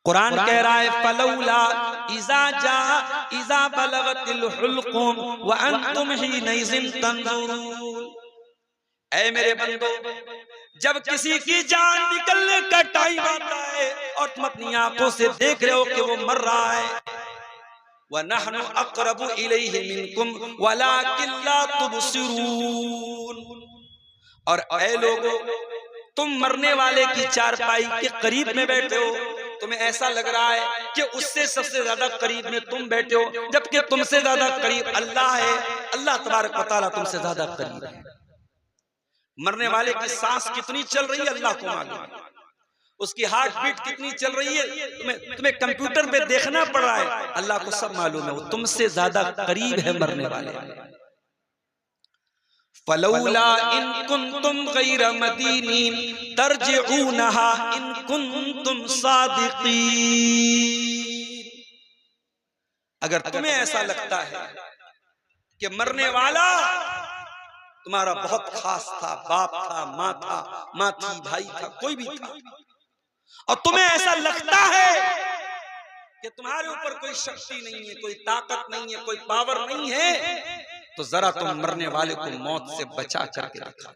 कुरान कह रहा है फलौला इज़ा बलगतिल हुल्कुम व अंतुम हिनइज़िन तंजुरून। ऐ मेरे बंदो, जब किसी की जान निकलने का टाइम आता है और तुम अपनी आंखों से देख रहे हो कि वो मर रहा है, व नहनु अक़रबु इलैहि मिनकुम वलाकिन ला तुबसिरून। और ऐ लोगों, तुम मरने वाले की चारपाई के करीब में बैठे हो, तुम्हें ऐसा लग रहा है कि उससे सबसे ज्यादा करीब में तुम बैठे हो, जबकि तुमसे ज्यादा करीब अल्लाह है। अल्लाह तबारक व तआला तुमसे ज्यादा करीब है। मरने वाले की सांस कितनी चल रही है अल्लाह को मालूम है, उसकी हार्ट बीट कितनी चल रही है तुम्हें कंप्यूटर पे देखना पड़ रहा है, अल्लाह को सब मालूम है। वो तुमसे ज्यादा करीब है मरने वाले। फलौला इन कुंतुम गैर मदीनीन तरजिऊनहा इन कुंतुम सादिकीन। अगर तुम्हें ऐसा लगता है कि मरने वाला तुम्हारा बहुत खास था, बाप था, माँ था, माँ थी, भाई था, कोई भी था, और तुम्हें ऐसा लगता है कि तुम्हारे ऊपर कोई शक्ति नहीं है, कोई ताकत नहीं है, कोई पावर नहीं है, तो जरा तुम मरने वाले को मौत से बचा करके रखा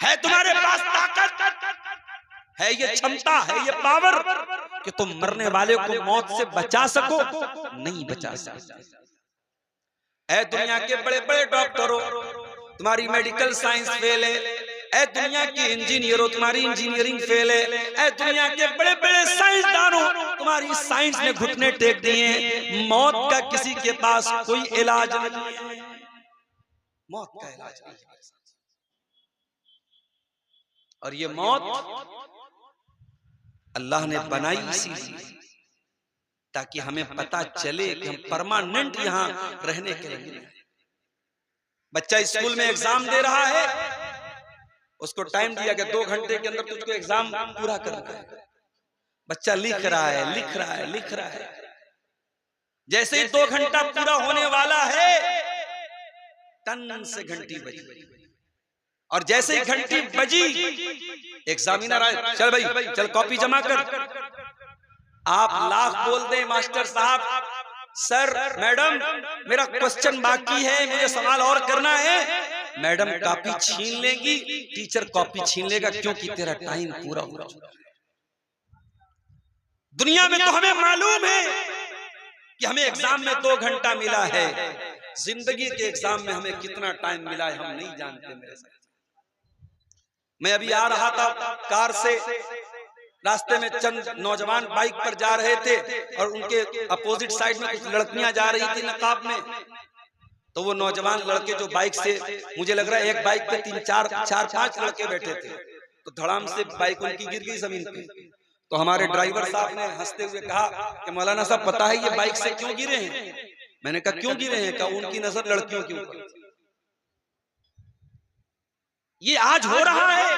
है। तुम्हारे पास ताकत है, ये क्षमता है, ये पावर कि तुम मरने वाले को मौत से बचा सको? नहीं बचा सकते। ऐ दुनिया के बड़े बड़े डॉक्टरों, तुम्हारी मेडिकल साइंस फेल है। ऐ दुनिया के इंजीनियरों, तुम्हारी इंजीनियरिंग फेल है। ऐ दुनिया के बड़े बड़े साइंसदानों, तुम्हारी साइंस ने घुटने टेक दिए हैं। मौत का किसी के पास कोई इलाज नहीं है, मौत का इलाज नहीं है। और ये मौत अल्लाह ने बनाई इसीलिए ताकि हमें पता चले कि हम परमानेंट यहाँ रहने के लिए। बच्चा स्कूल में एग्जाम दे रहा है, उसको टाइम दिया गया 2 घंटे के अंदर तुझको एग्जाम पूरा करना है। बच्चा लिख रहा है, लिख रहा है, लिख रहा है। जैसे ही 2 घंटा पूरा होने वाला है, टन से घंटी बजी, और जैसे ही घंटी बजी एग्जामिनर आए, चल भाई चल कॉपी जमा कर। आप लाख बोल दें मास्टर साहब, सर मैडम मेरा क्वेश्चन बाकी है, मुझे सवाल और करना है, मैडम कॉपी छीन लेंगी, टीचर कॉपी छीन लेगा, क्योंकि तेरा टाइम पूरा हो चुका है। दुनिया में तो हमें मालूम है कि हमें एग्जाम में 2 घंटा मिला है, जिंदगी के एग्जाम में हमें कितना टाइम मिला है हम नहीं जानते। मेरे साथ मैं अभी आ रहा था कार से, रास्ते में चंद नौजवान बाइक पर जा रहे थे और उनके अपोजिट साइड में कुछ लड़कियां जा रही थी नकाब में। तो वो नौजवान लड़के जो बाइक से, मुझे लग रहा है एक बाइक पे 4-5 लड़के बैठे थे, तो धड़ाम से बाइक उनकी गिर गई जमीन पे। तो हमारे ड्राइवर साहब ने हंसते हुए कहा कि मौलाना साहब पता है ये बाइक से क्यों गिरे हैं? मैंने कहा क्यों गिरे हैं? कहा उनकी नजर लड़कियों के ऊपर। ये आज हो रहा है,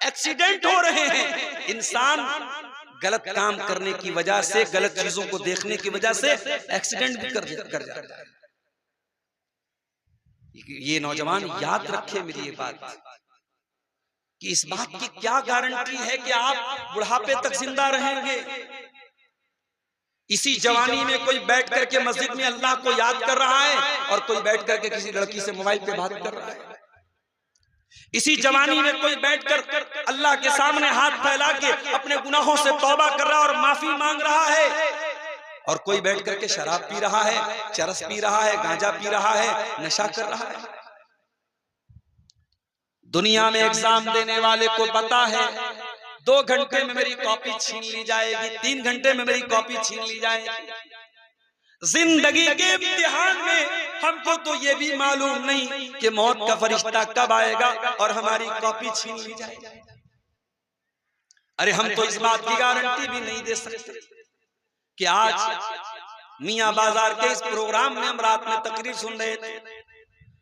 एक्सीडेंट हो रहे हैं। इंसान गलत काम करने की वजह से, गलत चीजों को देखने की वजह से एक्सीडेंट भी कर जाता है। ये नौजवान याद रखे मेरी ये बात कि इस बात की क्या गारंटी है कि आप बुढ़ापे तक जिंदा रहेंगे। इसी जवानी में कोई बैठ करके मस्जिद में अल्लाह को याद कर रहा है और कोई बैठ करके किसी लड़की से मोबाइल पे बात कर रहा है। इसी जवानी में कोई बैठकर अल्लाह के सामने हाथ फैला के अपने गुनाहों से तौबा कर रहा है और माफी मांग रहा है, और कोई बैठ करके शराब पी रहा है, चरस पी रहा है, गांजा पी रहा है, नशा कर रहा है। दुनिया में एग्जाम देने वाले को पता है 2 घंटे में मेरी कॉपी छीन ली जाएगी, 3 घंटे में मेरी कॉपी छीन ली जाएगी। जिंदगी के इम्तिहान में हमको तो ये भी मालूम नहीं कि मौत का फरिश्ता कब आएगा और हमारी कॉपी छीन ली जाएगी। अरे हम तो इस बात की गारंटी भी नहीं दे सकते कि आज मियां बाजार के इस प्रोग्राम में हम रात में तकरीर सुन रहे थे।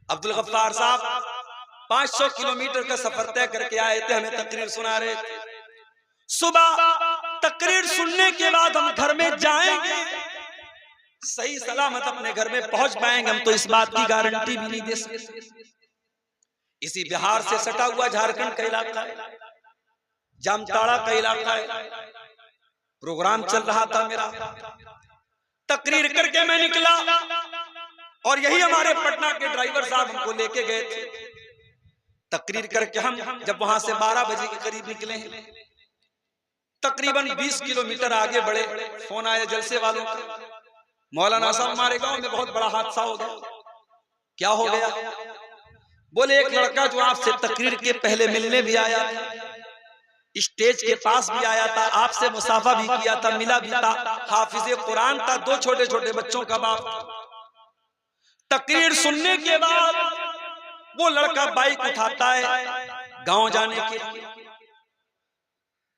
अब्दुल गफ्फार साहब 500 किलोमीटर का सफर तय करके आए थे, हमें तकरीर सुना रहे थे। सुबह तकरीर सुनने के बाद हम घर में जाएंगे, सही सलामत अपने घर में पहुंच पाएंगे, हम तो इस बात की गारंटी भी नहीं दे सकते। इसी बिहार से सटा हुआ झारखंड का इलाका है, जामताड़ा का इलाका है, प्रोग्राम चल रहा था मेरा, तकरीर करके मैं निकला और यही हमारे पटना के ड्राइवर साहब हमको लेके गए थे। तकरीर करके हम जब वहां से 12 बजे के करीब निकले हैं, तकरीबन 20 किलोमीटर आगे बढ़े, फोन आया जलसे वालों का, मौलाना साहब हमारे गांव में बहुत बड़ा हादसा हो गया। क्या हो गया? बोले एक लड़का जो आपसे तकरीर के पहले मिलने भी आया था, स्टेज के पास भी आया था, आपसे मुसाफा भी किया था, मिला भी था, हाफिज कुरान था, 2 छोटे छोटे बच्चों का बाप। तकरीर सुनने के बाद वो लड़का बाइक उठाता है गांव जाने के लिए।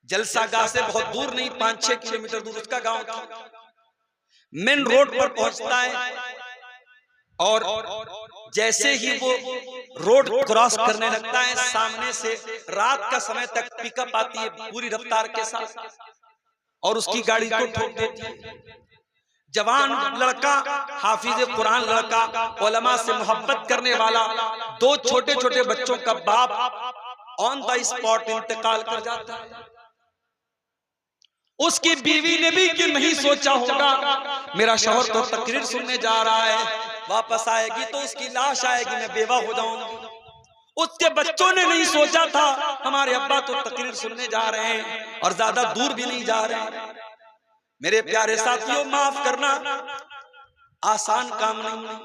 जलसा गाह से बहुत दूर नहीं, 5-6 किलोमीटर दूर उसका गांव था। मेन रोड पर पहुंचता है और जैसे ही वो रोड क्रॉस करने लगता है, सामने से रात का समय तक पिकअप आती है पूरी रफ्तार के साथ और उसकी गाड़ी को ठोक देती है। जवान लड़का, हाफिज कुरान लड़का, उलमा से मोहब्बत करने वाला, 2 छोटे छोटे बच्चों का बाप ऑन द स्पॉट इंतकाल कर जाता है। उसकी बीवी ने भी कि नहीं सोचा होगा मेरा शौहर तो तकरीर सुनने जा रहा है, वापस आएगी तो उसकी लाश आएगी, मैं बेवा हो जाऊंगी। उसके बच्चों ने नहीं सोचा था हमारे अब्बा तो तकरीर सुनने जा रहे हैं और ज्यादा दूर भी नहीं जा रहे हैं। मेरे प्यारे साथियों, माफ करना आसान काम नहीं।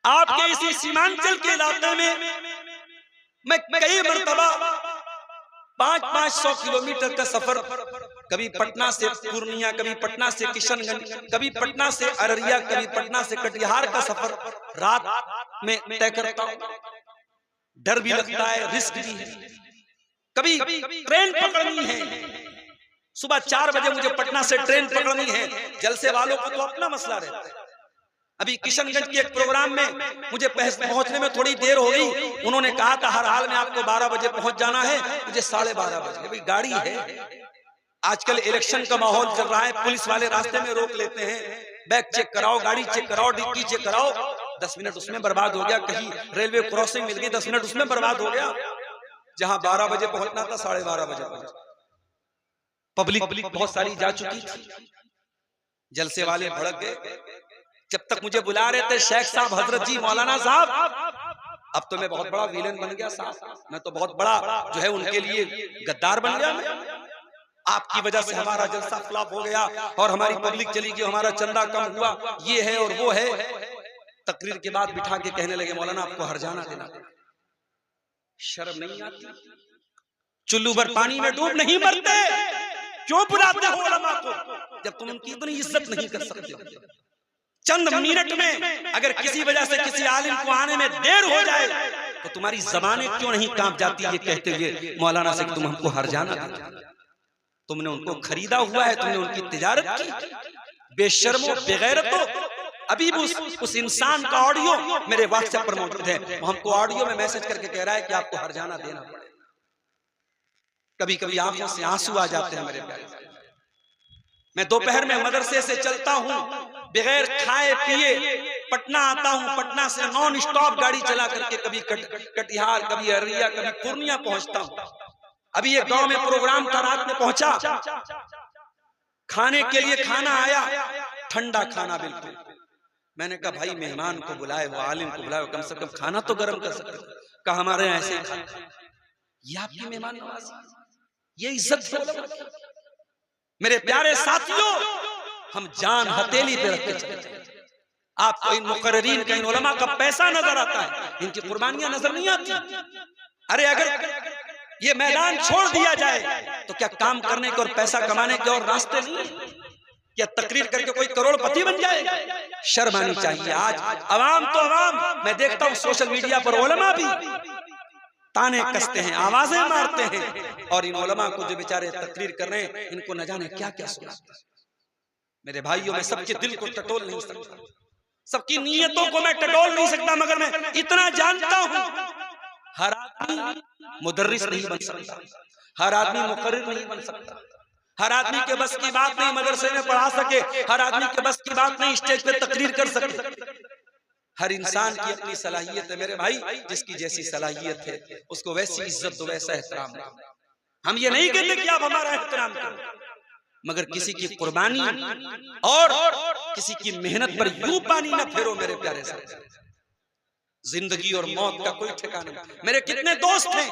आपके इसी सीमांचल के इलाके में मैं कई मरतबा 500 किलोमीटर का सफर, कभी पटना से पूर्णिया, कभी पटना से किशनगंज, कभी पटना से अररिया, कभी पटना से कटिहार का सफर रात में तय करता हूं। डर भी लगता है, रिस्क भी है। कभी ट्रेन पकड़नी है, सुबह 4 बजे मुझे पटना से ट्रेन पकड़नी है। जलसे वालों को तो अपना मसला रहता है। अभी किशनगंज के एक प्रोग्राम में मुझे पहुंचने में थोड़ी देर हो गई। उन्होंने कहा था हर हाल में आपको 12 बजे पहुंच जाना है, मुझे 12:30 बजे। भाई गाड़ी है, आजकल इलेक्शन का माहौल चल रहा है, पुलिस वाले रास्ते में रोक लेते हैं, बैग चेक कराओ, गाड़ी चेक कराओ, डिक्की चेक कराओ, 10 मिनट उसमें बर्बाद हो गया। कहीं रेलवे क्रॉसिंग मिल गई, 10 मिनट उसमें बर्बाद हो गया। जहां 12 बजे पहुंचना था 12:30 बजे पहुंचा। पब्लिक बहुत सारी जा चुकी थी। जलसे वाले भड़क गए। जब तक मुझे बुला रहे थे शेख साहब, हजरत जी, मौलाना साहब, अब तो मैं बहुत बड़ा विलेन बन गया साहब, मैं तो बहुत बड़ा जो है उनके लिए गद्दार बन गया। आपकी वजह से हमारा जलसा फ्लॉप हो गया और हमारी पब्लिक चली गई, हमारा चंदा कम हुआ, ये है और वो है। तकरीर के बाद बिठा के कहने लगे मौलाना आपको हरजाना देना। शर्म नहीं आती? चुल्लू भर पानी में डूब नहीं मरते, क्यों बुलाते हो उलमा को जब तुम उनकी इतनी इज्जत नहीं कर सकते? चंद मिनट में अगर किसी वजह से किसी आलिम को आने में देर हो जाए तो तुम्हारी ज़बानें क्यों नहीं कांप जाती ये कहते हुए मौलाना से तुम हमको हरजाना दे। तुमने उनको खरीदा हुआ है, तुमने उनकी तिजारत की। बेशर्मो, बेगैरतो। अभी भी उस इंसान का ऑडियो मेरे व्हाट्सएप पर मौजूद है, वो हमको ऑडियो में मैसेज करके कह रहा है कि आपको हरजाना देना पड़ेगा। कभी कभी आंखों से आंसू आ जाते हैं मेरे प्यारे। मैं दोपहर में मदरसे से चलता हूँ, बगैर खाए पिए पटना आता हूँ, पटना से नॉन स्टॉप गाड़ी चला करके कभी कटिहार, कभी अररिया, कभी पूर्णिया पहुंचता हूँ। अभी एक गांव में प्रोग्राम था, रात में पहुंचा, खाने के लिए खाना आया, ठंडा खाना बिल्कुल। मैंने कहा भाई मेहमान को बुलाए हो, आलिम को बुलाए हो, कम से कम खाना तो गर्म कर सकते। कहा हमारे यहाँ ऐसे ही, ये आपकी मेहमान नवाजी, ये इज्जत है। मेरे प्यारे साथियों, हम जान हथेली पे रख के चलते हैं। आपको इन मुकर्रिरीन का, इन उलमा का पैसा नजर आता है, इनकी कुर्बानियां नजर नहीं आती। अरे अगर ये मैदान छोड़ दिया जाए तो क्या काम करने के और पैसा कमाने के और रास्ते नहीं? क्या तकरीर करके कोई करोड़पति बन जाएगा? शर्म आनी चाहिए। आज अवाम तो अवाम, मैं देखता हूँ सोशल मीडिया पर उलमा भी ताने कसते हैं, आवाजें मारते हैं, और इन उलमा को जो बेचारे तकरीर कर रहे हैं इनको न जाने क्या क्या सुनाते हैं। मेरे भाइयों, मैं सबके दिल को टटोल नहीं सकता, सबकी नीयतों को मैं टटोल नहीं सकता, मगर मैं इतना जानता हूं हर आदमी मुदर्रिस नहीं बन सकता, हर आदमी मुकर्रिर नहीं बन सकता, हर आदमी के बस की बात नहीं मदरसे में पढ़ा सके, हर आदमी के बस की बात नहीं स्टेज पे तकरीर कर सके। हर इंसान की अपनी सलाहियत है मेरे भाई, जिसकी जैसी सलाहियत है उसको वैसी इज्जत दो, वैसा एहतराम दो। हम ये नहीं कहते कि आप हमारा एहतराम करो, मगर किसी की कुर्बानी और किसी की मेहनत पर यूं पानी न फेरो मेरे प्यारे साहब। जिंदगी और मौत का कोई ठिकाना नहीं। मेरे कितने दोस्त हैं,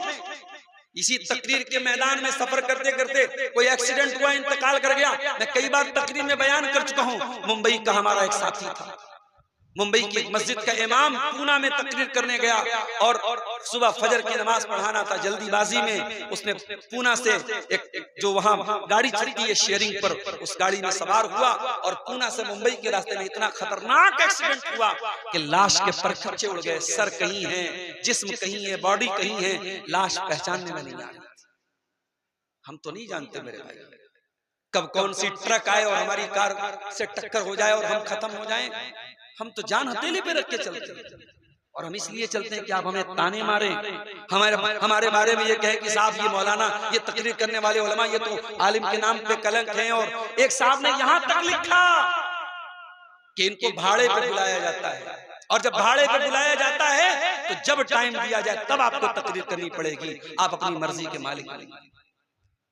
इसी तकरीर के मैदान में सफर करते करते कोई एक्सीडेंट हुआ, इंतकाल कर गया। मैं कई बार तकरीर में बयान कर चुका हूं। मुंबई का हमारा एक साथी था, मुंबई की एक मस्जिद का इमाम पूना में तकरीर करने गया और सुबह फजर की नमाज पढ़ाना था। जल्दीबाजी में उसने पूना से एक जो वहां गाड़ी चलती है शेयरिंग पर, उस गाड़ी में सवार हुआ और पूना से मुंबई के रास्ते में इतना खतरनाक एक्सीडेंट हुआ कि लाश के परखच्चे उड़ गए। सर कहीं है, जिस्म कहीं है, बॉडी कहीं है, लाश पहचानने में नहीं आ रही। हम तो नहीं जानते मेरे भाई कब कौन सी ट्रक आए और हमारी कार से टक्कर हो जाए और हम खत्म हो जाएं। हम तो जान हथेली पे रख के चलते हैं और हम इसलिए चलते हैं कि आप हमें ताने मारे, हमारे बारे में ये कहे कि साहब ये मौलाना, ये तकरीर करने वाले उलमा, ये तो आलिम के नाम पे कलंक हैं। और एक साहब ने यहां तक लिखा कि इनको भाड़े पे बुलाया जाता है और जब भाड़े पे बुलाया जाता है तो जब टाइम दिया जाए तब आपको तकरीर करनी पड़ेगी, आप अपनी मर्जी के मालिक नहीं।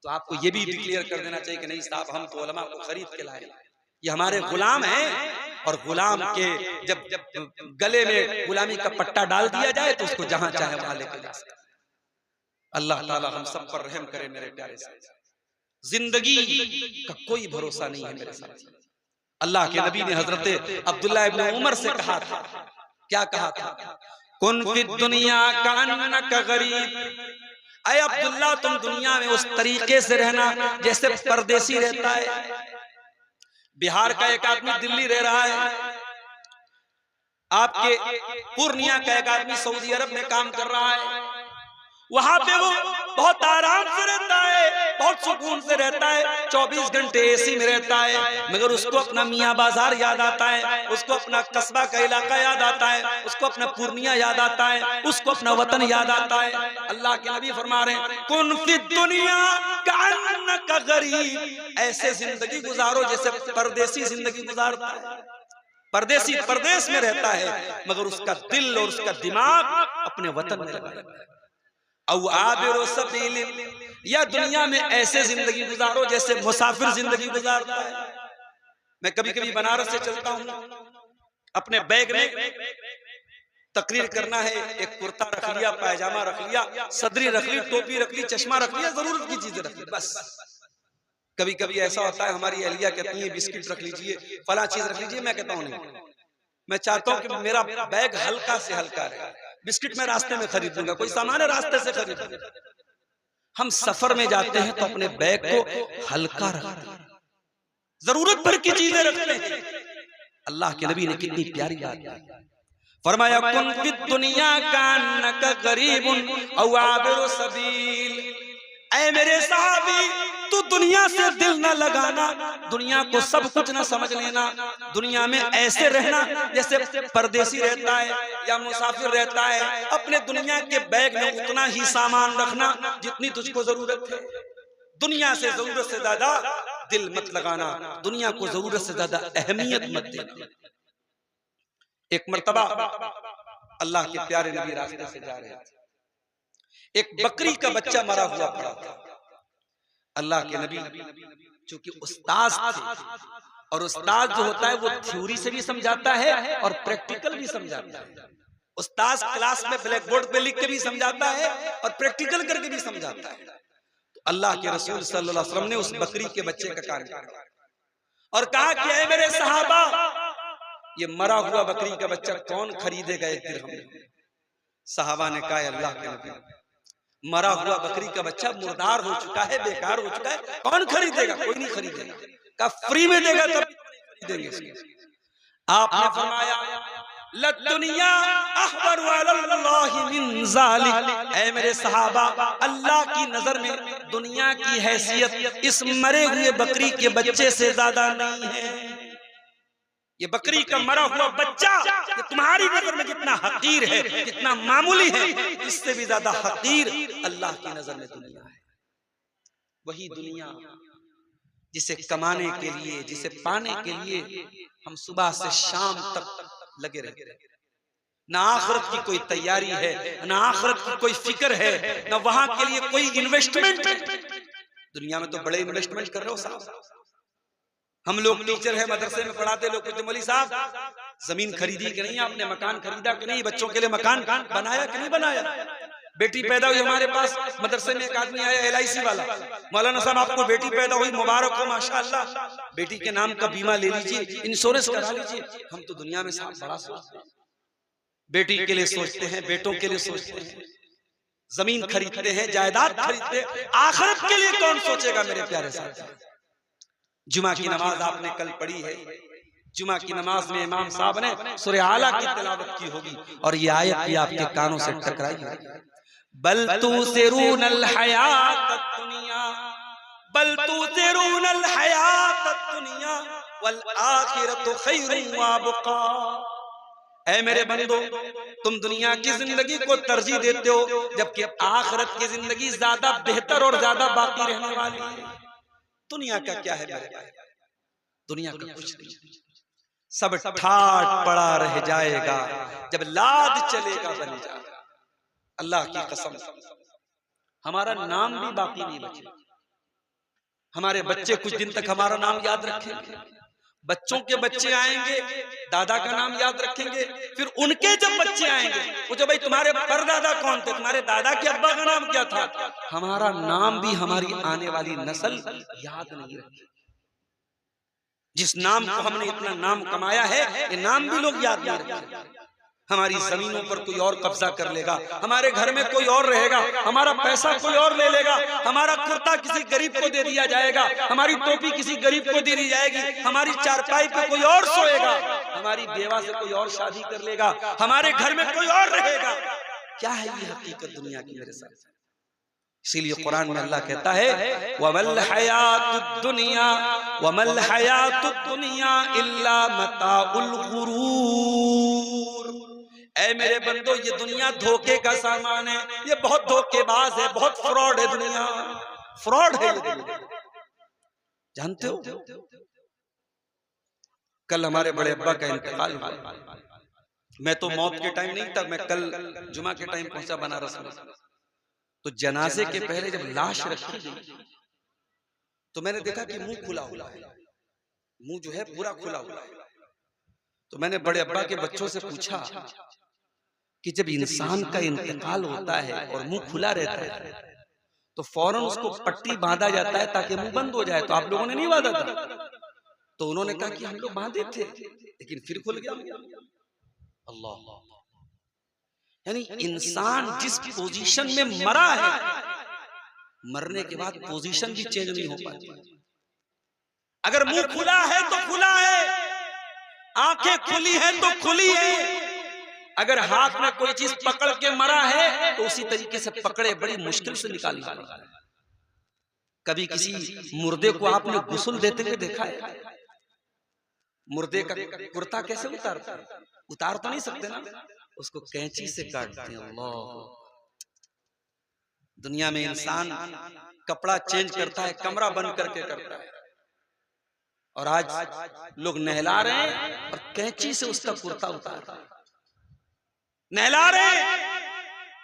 तो आपको ये भी डिक्लेयर कर देना चाहिए कि नहीं साहब हम तो उलमा को खरीद के लाए, ये हमारे गुलाम हैं। और गुलाम के जब गले में गुलामी का पट्टा डाल दिया जाए तो उसको जहां चाहे वहां लेकर जा सकते। अल्लाह ताला हम सब पर रहम करे मेरे प्यारे साथी। जिंदगी का कोई भरोसा नहीं है मेरे साथी। अल्लाह के नबी ने हजरत अब्दुल्लाह इब्न उमर से कहा था, क्या कहा था? कुन फी दुनिया कान्नका गरीब। ऐ अब्दुल्ला तुम दुनिया में उस तरीके से रहना जैसे परदेसी रहता है। बिहार का एक आदमी दिल्ली रह रहा है, आपके पूर्णिया का एक आदमी सऊदी अरब में काम कर रहा है। वहां पे वो बहुत आराम से रहता है, बहुत सुकून से रहता है, 24 घंटे एसी में रहता है। मगर उसको अपना मियाँ बाजार याद आता है, उसको अपना कस्बा का इलाका याद आता है, उसको अपना पूर्णिया याद आता है, उसको अपना वतन याद आता है। अल्लाह के नबी फरमा रहे हैं कुन फी दुनिया कान्नका गरीब। ऐसे जिंदगी गुजारो जैसे परदेसी जिंदगी गुजारता है। परदेसी परदेश में रहता है मगर उसका दिल और उसका दिमाग अपने वतन में लगा रहता है। औ आबिरो सबील, या दुनिया में ऐसे जिंदगी गुजारो जैसे मुसाफिर जिंदगी गुजारता है। मैं कभी कभी बनारस से चलता हूँ, अपने बैग में तकरीर करना है, एक कुर्ता रख लिया, पायजामा रख लिया, सदरी रख ली, टोपी रख ली, चश्मा रख लिया, जरूरत की चीजें रख ली बस। कभी कभी ऐसा होता है हमारी अहलिया कहती है बिस्किट रख लीजिए, फला चीज रख लीजिए। मैं कहता हूँ नहीं, मैं चाहता हूँ कि मेरा बैग हल्का से हल्का रहे। बिस्किट मैं रास्ते में खरीद लूंगा, कोई सामान है रास्ते से खरीद लूंगा। हम सफर में जाते हैं तो अपने बैग को हल्का रखते हैं, जरूरत भर की चीजें रखते हैं। अल्लाह के नबी ने कितनी प्यारी बात की, फरमाया कुन फी दुनिया कान्नका गरीबुन औ आबिरु सबील। ऐ मेरे साहबी तू दुनिया से दिल न लगाना, दुनिया को सब कुछ न समझ लेना। दुनिया में ऐसे रहना जैसे परदेसी रहता है या मुसाफिर रहता है। अपने दुनिया के बैग में उतना ही सामान रखना जितनी तुझको जरूरत है। दुनिया से जरूरत से ज्यादा दिल मत लगाना, दुनिया को जरूरत से ज्यादा अहमियत मत देना। एक मर्तबा अल्लाह के प्यारे नबी रास्ते से जा रहे थे, एक बकरी का बच्चा मरा हुआ पड़ा था। अल्लाह के नबी चूंकि उस्ताद थे और उस्ताद जो होता है वो थ्योरी से भी समझाता है और प्रैक्टिकल भी समझाता है। उस्ताद क्लास में ब्लैक बोर्ड पे लिख के भी समझाता है और प्रैक्टिकल करके भी समझाता है। तो अल्लाह के रसूल सल्लल्लाहु अलैहि वसल्लम ने उस बकरी के बच्चे का कान काटा और कहा कि ऐ मेरे सहाबा, ये मरा हुआ बकरी का बच्चा कौन खरीदेगा एक दिरहम? सहाबा ने कहा अल्लाह के नबी, मरा हुआ बकरी का बच्चा मुर्दार हो चुका है, बेकार हो चुका है, कौन खरीदेगा? कोई नहीं खरीदेगा। कहा फ्री में देगा तब खरीदेंगे। आपने फरमाया लद्दुनिया अहबरु अलल्लाहि मिन ज़ालिक। ऐ मेरे सहाबा, अल्लाह की नजर में दुनिया की हैसियत इस मरे हुए बकरी के बच्चे से ज्यादा नहीं है। ये बकरी का मरा हुआ बच्चा ये तुम्हारी नजर में जितना हकीर है, जितना मामूली है, इससे भी ज्यादा हकीर अल्लाह की नजर में दुनिया है। वही दुनिया जिसे कमाने के लिए, जिसे पाने के लिए हम सुबह से शाम तक लगे रहते हैं। ना आखिरत की कोई तैयारी है, ना आखिरत की कोई फिक्र है, ना वहां के लिए कोई इन्वेस्टमेंट है। दुनिया में तो बड़े इन्वेस्टमेंट कर रहे हो साहब, हम लोग टीचर है, मदरसे में पढ़ाते लोग कहते मौलवी साहब जमीन खरीदी कि नहीं, आपने मकान खरीदा कि नहीं, बच्चों के लिए मकान बनाया कि नहीं बनाया। बेटी पैदा हुई हमारे पास, मदरसे में एक आदमी आया LIC वाला, मौलाना साहब आपको बेटी पैदा हुई, मुबारक हो माशाअल्लाह, बेटी के नाम का बीमा ले लीजिए, इंश्योरेंस करा लीजिए। हम तो दुनिया में साहब बड़ा सोचते हैं, बेटी के लिए सोचते हैं, बेटों के लिए सोचते हैं, जमीन खरीदते हैं, जायदाद खरीदते हैं, आखिरत के लिए कौन सोचेगा मेरे प्यारे साथी। जुमा की नमाज आपने कल पढ़ी है, जुमा की नमाज में इमाम साहब ने सूरह आला की तिलावत की होगी और ये आयत भी आपके कानों से टकराई होगी। बल तुसिरूनल हयातद दुनिया, बल तुसिरूनल हयातद दुनिया वल आखिरतु खैरुन व अबका। ऐ मेरे बंदो, तुम दुनिया की जिंदगी को तरजीह देते हो जबकि आखिरत की जिंदगी ज्यादा बेहतर और ज्यादा बाकी रहने वाली है। दुनिया का क्या है मेरे भाई, दुनिया का कुछ नहीं, सब ठाट पड़ा रह जाएगा, जब लाद चलेगा बन जाएगा। अल्लाह की कसम, हमारा नाम भी बाकी नहीं बचे। हमारे बच्चे कुछ दिन तक हमारा नाम याद रखेंगे, बच्चों के बच्चे आएंगे दादा का नाम याद रखेंगे, फिर उनके जब बच्चे आएंगे वो जो भाई तुम्हारे परदादा कौन थे, तुम्हारे दादा के अब्बा का नाम क्या था, हमारा नाम भी हमारी आने वाली नस्ल याद नहीं रखेगी। जिस नाम को हमने इतना नाम कमाया है, ये नाम भी लोग याद नहीं रखेंगे। हमारी जमीनों पर कोई और कब्जा कर लेगा, हमारे घर में कोई और रहेगा, हमारा पैसा कोई और ले लेगा, हमारा कुर्ता किसी गरीब को दे दिया जाएगा, हमारी टोपी किसी गरीब को दे दी जाएगी, हमारी चारपाई पे कोई और सोएगा, हमारी बेवा से कोई और शादी कर लेगा, हमारे घर में कोई और रहेगा। क्या है ये हकीकत दुनिया की मेरे साथ। इसीलिए कुरान में अल्लाह कहता है वमल हयातुद दुनिया, वमल हयातुद दुनिया इल्ला मताउल गुरूर। ऐ मेरे बंदो, ये दुनिया धोखे का सामान है, ये बहुत धोखेबाज है, बहुत फ्रॉड है दुनिया, फ्रॉड है ये दुनिया। जानते हो कल हमारे बड़े अब्बा का इंतकाल हुआ, मैं तो मौत के टाइम नहीं था, मैं कल जुमा के टाइम पहुंचा बनारस में। तो जनाजे के पहले जब लाश रखी गई तो मैंने देखा कि मुंह खुला हुआ है, मुंह जो है पूरा खुला हुआ है। तो मैंने बड़े अब्बा के बच्चों से पूछा कि जब इंसान का इंतकाल होता है और मुंह खुला रहता है तो फौरन उसको पट्टी बांधा जाता है ताकि मुंह बंद हो जाए, तो आप लोगों ने नहीं बांधा था? तो उन्होंने कहा कि हम लोग बांधे थे लेकिन फिर खुल गया। अल्लाह, यानी इंसान जिस पोजीशन में मरा है, मरने के बाद पोजीशन भी चेंज नहीं हो पाती। अगर मुंह खुला है तो खुला है, आंखें खुली हैं तो खुली है। अगर हाथ में कोई चीज पकड़ के मरा है तो उसी तरीके से पकड़े, बड़ी मुश्किल से निकाली। कभी किसी मुर्दे को आपने गुस्ल देते हुए देखा है? मुर्दे का कुर्ता कैसे उतारते हैं? उतार तो नहीं सकते ना, उसको कैंची से काटते हैं। अल्लाह, दुनिया में इंसान कपड़ा चेंज करता है, कमरा बंद करके करता है, और आज लोग नहला रहे हैं और कैंची से उसका कुर्ता उतार रहे हैं, नहला रहे हैं।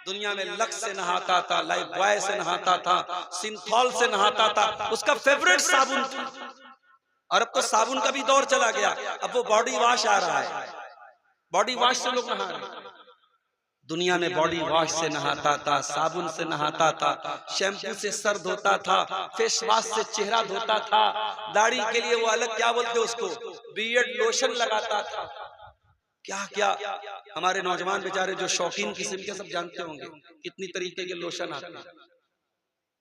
दुनिया में लक्स से नहाता था, लाइफ बॉय से नहाता था, सिंथॉल से नहाता था, उसका फेवरेट साबुन था। और अब तो साबुन का भी दौर चला गया, अब वो बॉडी वॉश आ रहा है, बॉडी वॉश से लोग नहा रहे हैं। दुनिया में बॉडी वॉश से नहाता था, साबुन से नहाता था, शैम्पू से सर धोता था, फेस वॉश से चेहरा धोता था, दाढ़ी के लिए वो अलग क्या बोलते उसको, बियर्ड लोशन लगाता था। क्या क्या हमारे नौजवान बेचारे जो शौकीन किस्म के, सब जानते होंगे कितनी तरीके के लोशन आते हैं।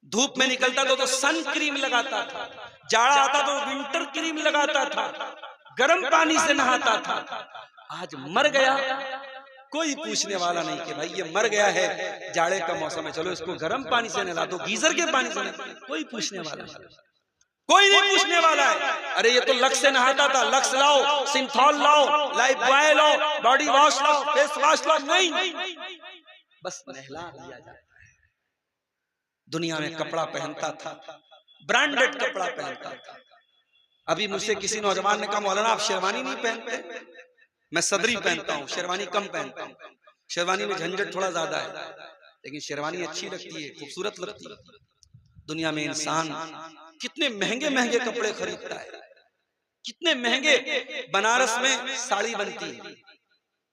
धूप में निकलता तो सन क्रीम लगाता था, जाड़ा आता तो विंटर क्रीम लगाता था, गर्म पानी से नहाता था। आज मर गया, कोई पूछने वाला नहीं कि भाई ये मर गया है, जाड़े का मौसम है, चलो इसको गर्म पानी से नहला दो, गीजर के पानी से नहला। कोई पूछने वाला नहीं, कोई नहीं पूछने वाला है। अरे ये तो लक्स से नहाता था, लक्स लाओ, सिंथॉल लाओ, लाइफ बॉय लाओ, बॉडी वॉश लाओ, फेस वॉश लाओ, नहीं, बस नहला दिया जाता है। दुनिया में कपड़ा पहनता था, ब्रांडेड कपड़ा पहनता था। अभी मुझसे किसी नौजवान ने कहा मौलाना आप शेरवानी नहीं पहनते? मैं सदरी पहनता हूँ, शेरवानी कम पहनता हूँ। शेरवानी में झंझट थोड़ा ज्यादा है, लेकिन शेरवानी अच्छी लगती है, खूबसूरत लगती है। दुनिया में इंसान कितने महंगे महंगे कपड़े खरीदता है, कितने महंगे बनारस में साड़ी बनती है।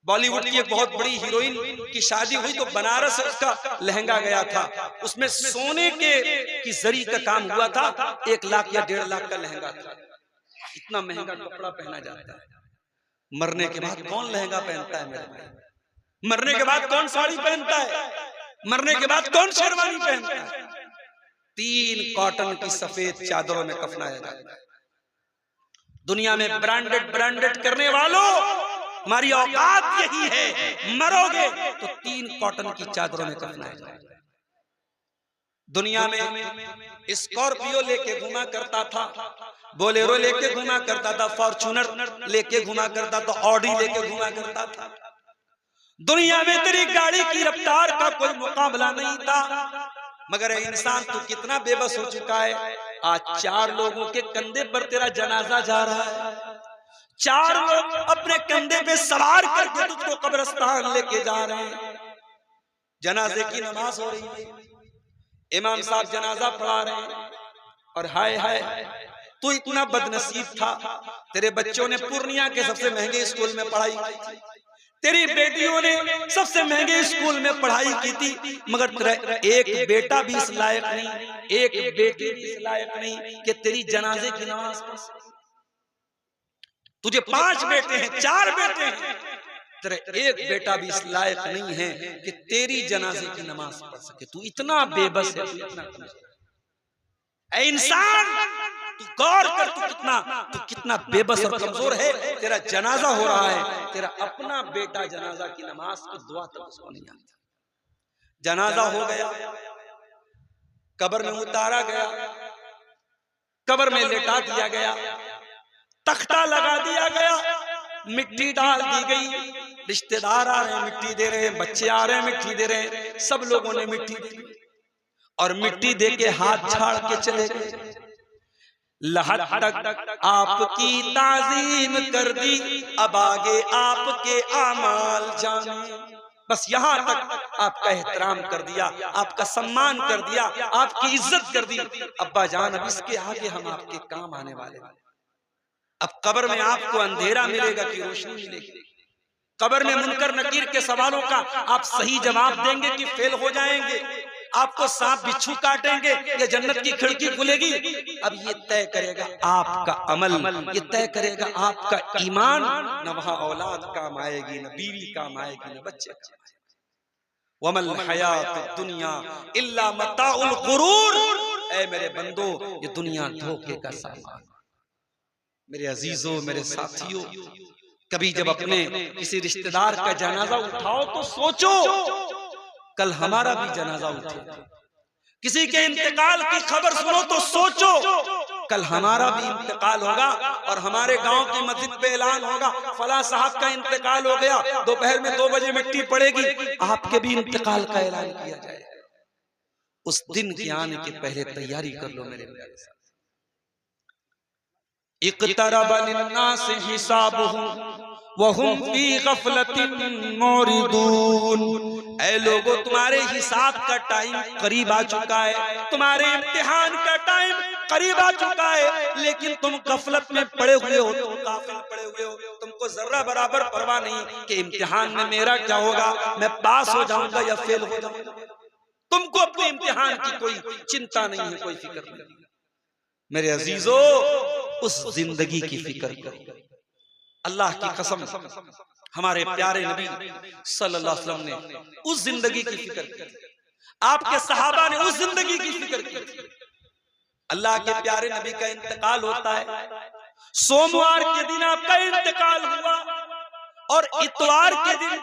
बॉलीवुड की एक बहुत बड़ी हीरोइन की शादी हुई तो बनारस उसका लहंगा गया था, उसमें सोने की जरी का काम हुआ था, 1 लाख या 1.5 लाख का लहंगा था। इतना महंगा कपड़ा पहना जाता है। मरने के बाद कौन लहंगा पहनता है मेरे भाई? मरने के बाद कौन साड़ी पहनता है? मरने के बाद कौन शेरवानी पहनता है? 3 कॉटन की सफेद चादरों में कफनाया जाता है। दुनिया में ब्रांडेड करने वालों, हमारी औकात यही है, मरोगे तो 3 कॉटन की चादरों में कफनाया जाएगा। दुनिया में स्कॉर्पियो लेके घुमा करता था, बोलेरो लेके घुमा करता था, फॉर्च्यूनर लेके घुमा करता था, ऑडी लेके घुमा करता था। दुनिया में तेरी गाड़ी की रफ्तार का कोई मुकाबला नहीं था। मगर इंसान तू कितना बेबस हो चुका है। आज 4 लोगों के कंधे पर तेरा जनाजा जा रहा है, 4 लोग अपने कंधे पे सवार करके तुझको कब्रिस्तान लेके जा रहे हैं। जनाजे की नमाज हो रही है, इमाम साहब जनाजा पढ़ा रहे हैं, और हाय हाय तू इतना बदनसीब था, तेरे बच्चों ने पूर्णिया के सबसे महंगे स्कूल में पढ़ाई की थी, तेरी बेटियों ने सबसे महंगे स्कूल में पढ़ाई की थी, मगर तेरा एक बेटा भी इस लायक नहीं, एक बेटी भी इस लायक नहीं कि तेरी जनाजे की नमाज पढ़ सके। तुझे 5 बेटे हैं, 4 बेटे हैं, तेरा एक बेटा भी इस लायक नहीं है कि तेरी जनाजे की नमाज पढ़ सके। तू इतना बेबस है, तू इतना ऐ इंसान, तू गौर कर, तू कितना बेबस और कमजोर है। तेरा जनाजा हो रहा है, तेरा अपना बेटा जनाजा की नमाज की दुआ तक उसको नहीं आता। जनाजा हो गया, कब्र में उतारा गया, कब्र में लेटा दिया गया, तख्ता लगा दिया गया, मिट्टी डाल दी गई, रिश्तेदार आ रहे हैं मिट्टी दे रहे हैं, बच्चे आ रहे हैं मिट्टी दे रहे हैं, सब लोगों ने मिट्टी दी और मिट्टी दे के हाथ झाड़ के चले गए। लहद तक आपकी ताजीम कर दी, अब आगे आपके आमाल जाने। बस यहाँ तक आपका एहतराम कर दिया, आपका सम्मान कर दिया, आपकी इज्जत कर दी। अब्बा जान, अब इसके आगे हम आपके काम आने वाले हैं। अब कब्र में आपको अंधेरा मिलेगा कि रोशनी मिलेगी? कब्र में मुनकर नकीर के सवालों का आप सही जवाब देंगे कि फेल हो जाएंगे? आपको सांप बिच्छू काटेंगे या जन्नत की खिड़की खुलेगी? अब ये तय करेगा आपका अमल, ये तय करेगा आपका ईमान। न वहां औलाद काम आएगी, न बीवी काम आएगी, न बच्चे काम आएंगे। वमल हयात दुनिया इल्ला मताउल गुरूर। ऐ मेरे बंदो, ये दुनिया धोखे का सामान। मेरे अजीजों, मेरे साथियों, कभी जब अपने किसी रिश्तेदार का जनाजा उठाओ तो सोचो कल हमारा भी जनाजा उठेगा। किसी के इंतकाल की खबर सुनो तो सोचो कल हमारा भी इंतकाल होगा और हमारे गांव की मस्जिद पे ऐलान होगा फला साहब का इंतकाल हो गया, दोपहर में 2 बजे मिट्टी पड़ेगी, आपके भी इंतकाल का ऐलान किया जाएगा। उस दिन के आने के पहले तैयारी कर लो मेरे प्यारे साथ। इक़्तरब लिन्नास हिसाबुहुम वहुम फी गफलतिन मुरिदून। ऐ लोगों, तुम्हारे हिसाब का टाइम करीब आ चुका है, तुम्हारे इम्तिहान का टाइम करीब आ चुका है, लेकिन तुम गफलत में पड़े हुए हो, तुम गाफिल पड़े हुए हो। तुमको जर्रा बराबर परवाह नहीं कि इम्तिहान में मेरा क्या होगा, मैं पास हो जाऊंगा या फेल हो जाऊंगा। तुमको अपने इम्तिहान की कोई चिंता नहीं है, कोई फिक्र नहीं। मेरे अजीजों, उस जिंदगी की फिक्र करो। अल्लाह की कसम, हमारे प्यारे नबी सल्लल्लाहु अलैहि वसल्लम ने उस जिंदगी की फिक्र की, आपके सहाबा ने उस जिंदगी की फिक्र की। अल्लाह के प्यारे नबी का इंतकाल होता है, सोमवार के दिन आपका इंतकाल हुआ और इतवार के दिन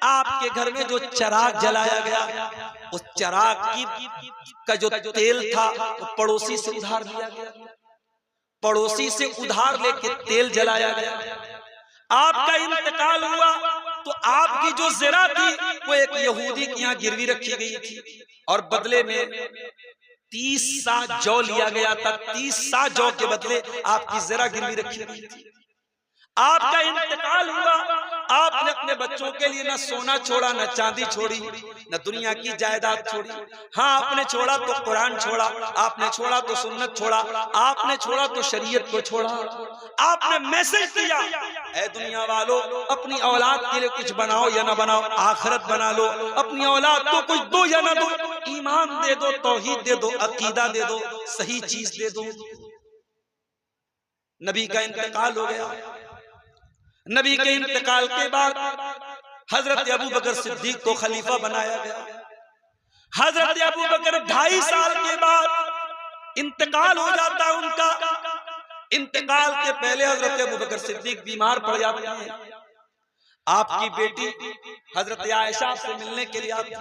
आपके घर में जो चिराग जलाया गया, उस चिराग का जो तेल था वो पड़ोसी से उधार लिया गया, पड़ोसी से उधार लेके तेल जलाया गया। आपका इंतकाल हुआ तो आपकी जो ज़रा थी वो एक यहूदी के यहाँ गिरवी रखी गई थी और बदले में 30 सा जौ लिया गया था। 30 सा जौ के बदले आपकी ज़रा गिरवी रखी गई थी। आपका इंतकाल हुआ, आपने अपने बच्चों के लिए न सोना छोड़ा, न चांदी छोड़ी, न दुनिया की जायदाद छोड़ी। हाँ, आपने छोड़ा तो कुरान छोड़ा, आपने छोड़ा तो सुन्नत छोड़ा, आपने छोड़ा तो शरीयत को छोड़ा। आपने मैसेज दिया, ऐ दुनिया वालों, अपनी औलाद के लिए कुछ बनाओ या ना बनाओ, आखिरत बना लो। अपनी औलाद को कुछ दो या ना दो, ईमान दे दो, तौहीद दे दो, अकीदा दे दो, सही चीज दे दो। नबी का इंतकाल हो गया। नबी के इंतकाल के बाद हजरत अबू बकर सिद्दीक को खलीफा बनाया गया। हजरत अबू बकर 2.5 साल के बाद इंतकाल हो जाता है उनका। इंतकाल के पहले हजरत अबू बकर सिद्दीक बीमार पड़ जाते हैं। आपकी बेटी हजरत आयशा से मिलने के लिए आती,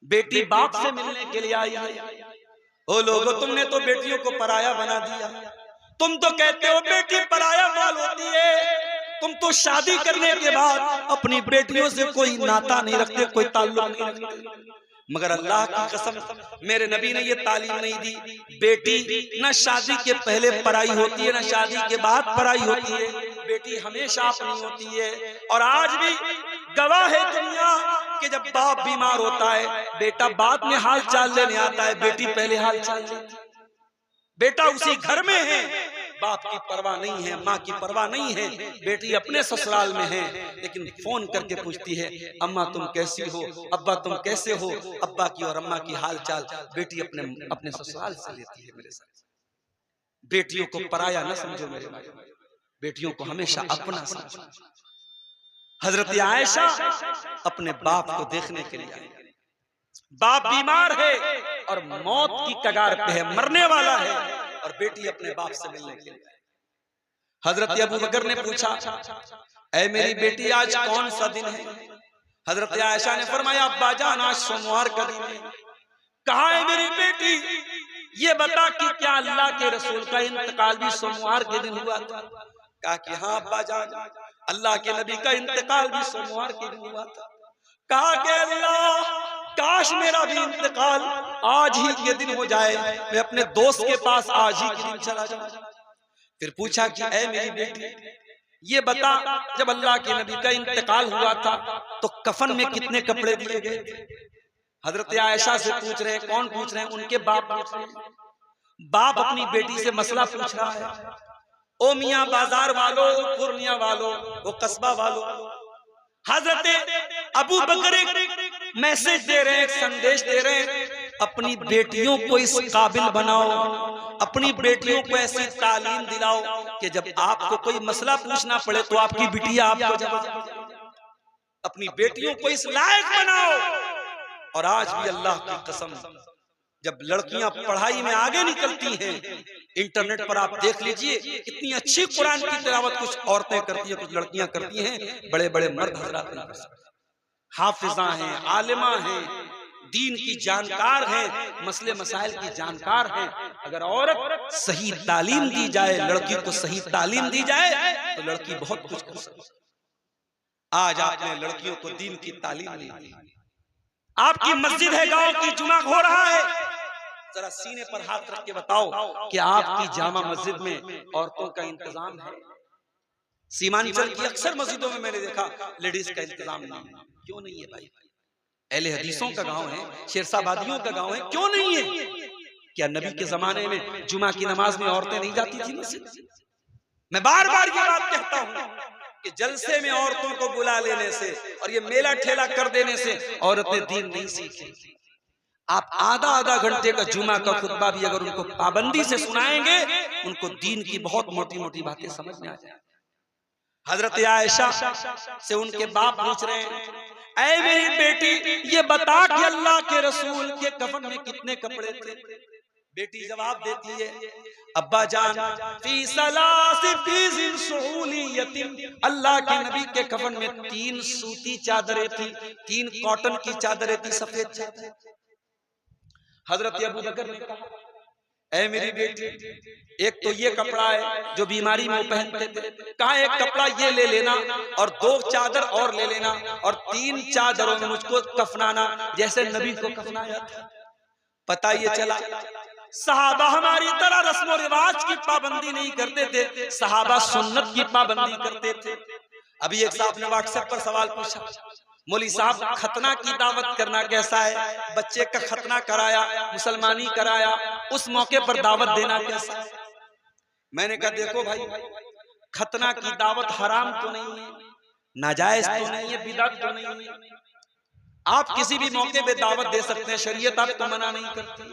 बेटी बाप से मिलने के लिए आई है। ओ लोगों, तुमने तो बेटियों को पराया बना दिया। तुम तो कहते हो बेटी पराया माल होती है। तुम तो शादी करने के बाद अपनी बेटियों से कोई नाता नहीं रखते, कोई ताल्लुक नहीं रखते। मगर अल्लाह की कसम, मेरे नबी ने ये तालीम नहीं दी। बेटी न शादी के पहले पराई होती है, न शादी के बाद पराई होती है। बेटी हमेशा अपनी होती है। और आज भी गवाह है दुनिया कि जब बाप बीमार होता है, बेटा बाद में हाल चाल लेने आता है, बेटी पहले हाल चाल लेती। बेटा उसी घर में है, बाप की परवाह नहीं है, माँ की परवाह नहीं है। बेटी अपने ससुराल में है, लेकिन फोन करके पूछती है, अम्मा तुम कैसी हो, अब्बा तुम कैसे हो। अब्बा की और अम्मा की हाल चाल बेटी अपने ससुराल से लेती है। मेरे साथ बेटियों को पराया न समझो मेरे भाई, बेटियों को हमेशा अपना समझो। हजरत आयशा अपने बाप को देखने के लिए आई। बाप बीमार है और मौत की कगार पे है, मरने वाला है, और बेटी अपने बाप से मिलने के लिए। हजरत अबू बकर ने पूछा, ऐ मेरी बेटी आज कौन सा दिन है। हजरत आयशा ने फरमाया, अब्बा जान आज सोमवार का दिन है। कहा है मेरी बेटी, ये बता कि क्या अल्लाह के रसूल का इंतकाल भी सोमवार के दिन हुआ था। कहा कि हाँ अब्बा जान, अल्लाह के नबी का इंतकाल भी सोमवार के दिन हुआ था। कहा कि अल्लाह, काश मेरा भी इंतकाल आज ही के दिन हो जाए, मैं अपने दोस्त के पास आज ही के दिन चला जाऊं। फिर पूछा कि ऐ मेरी बेटी, ये बता जब अल्लाह के नबी का इंतकाल हुआ था तो कफन में कितने कपड़े दिए गए। हजरत आयशा से पूछ रहे हैं। कौन पूछ रहे हैं? उनके बाप पूछ रहे हैं। बाप अपनी बेटी से मसला पूछ रहा है। ओ मियां बाजार वालों, पूर्णिया वालों, वो कस्बा वालों, हजरत अबू बकर एक मैसेज दे रहे हैं, एक संदेश दे रहे हैं, अपनी बेटियों को इस काबिल बनाओ, अपनी बेटियों को ऐसी तालीम दिलाओ कि जब आपको कोई मसला पूछना पड़े तो आपकी बिटिया आपको जवाब। अपनी बेटियों को इस लायक बनाओ। और आज भी अल्लाह की कसम, जब लड़कियां पढ़ाई में आगे निकलती हैं, इंटरनेट पर आप देख लीजिए कितनी अच्छी कुरान की तिलावत कुछ औरतें करती हैं, कुछ लड़कियां करती हैं, बड़े बड़े मर्द हजरात नहीं कर सकते। हाफिजा हैं, आलिमा हैं, दीन की जानकार हैं, मसले मसाइल की जानकार हैं। अगर औरत सही तालीम दी जाए, लड़की को सही तालीम दी जाए तो लड़की बहुत कुछ कर सकती है। आज आपने लड़कियों को दीन की तालीम नहीं दी। आपकी मस्जिद है, गांव की जुमा हो रहा है, जरा सीने पर हाथ रख के बताओ कि आपकी जामा मस्जिद में औरतों का इंतजाम है। सीमांचल की अक्सर मस्जिदों में मैंने देखा लेडीज का इंतजाम नहीं है। क्यों नहीं है भाई? अहले हदीसों का गांव है, शेरशाबादियों का गांव है, क्यों नहीं है? क्या नबी के जमाने में जुमा की नमाज में औरतें नहीं जाती थी मस्जिद? मैं बार बार ये बात कहता हूँ कि जलसे में औरतों को बुला लेने से और ये मेला ठेला कर देने से औरतें दीन नहीं सीखेंगी। आप आधा घंटे का जुमा का खुतबा भी अगर उनको पाबंदी से सुनाएंगे, उनको दीन की बहुत मोटी मोटी बातें समझ में आ जाएंगी। हजरत आयशा से उनके बाप पूछ रहे हैं, ऐ मेरी बेटी ये बता कि अल्लाह के रसूल के कफन में कितने कपड़े थे। बेटी जवाब देती है, अब्बा जान फी सलासी बीज़िन सुहूलियतिन, अल्लाह के नबी के कफन में 3 सूती चादरें थी, 3 कॉटन की चादरें थी, सफेद चादर। हजरत अबू बकर ने कहा, ऐ मेरी बेटी, एक तो ये कपड़ा है जो बीमारी में पहनते थे, कहा एक कपड़ा ये ले लेना और 2 चादर और ले लेना और 3 चादरों में मुझको कफनाना जैसे नबी को कफनाया था। पता ये चला सहाबा हमारी तरह रस्म और रिवाज की पाबंदी नहीं करते थे, सहाबा सुन्नत की पाबंदी करते थे। अभी एक साहब ने व्हाट्सएप पर सवाल पूछा, मौली साहब खतना की दावत करना कैसा है? बच्चे का खतना कराया, मुसलमानी कराया, उस मौके पर दावत देना कैसा है? मैंने कहा देखो भाई, खतना की दावत हराम तो नहीं है, नाजायज तो नहीं है, बिदअत तो नहीं है। आप किसी भी मौके पे दावत दे सकते हैं, शरीयत आपको मना नहीं करती।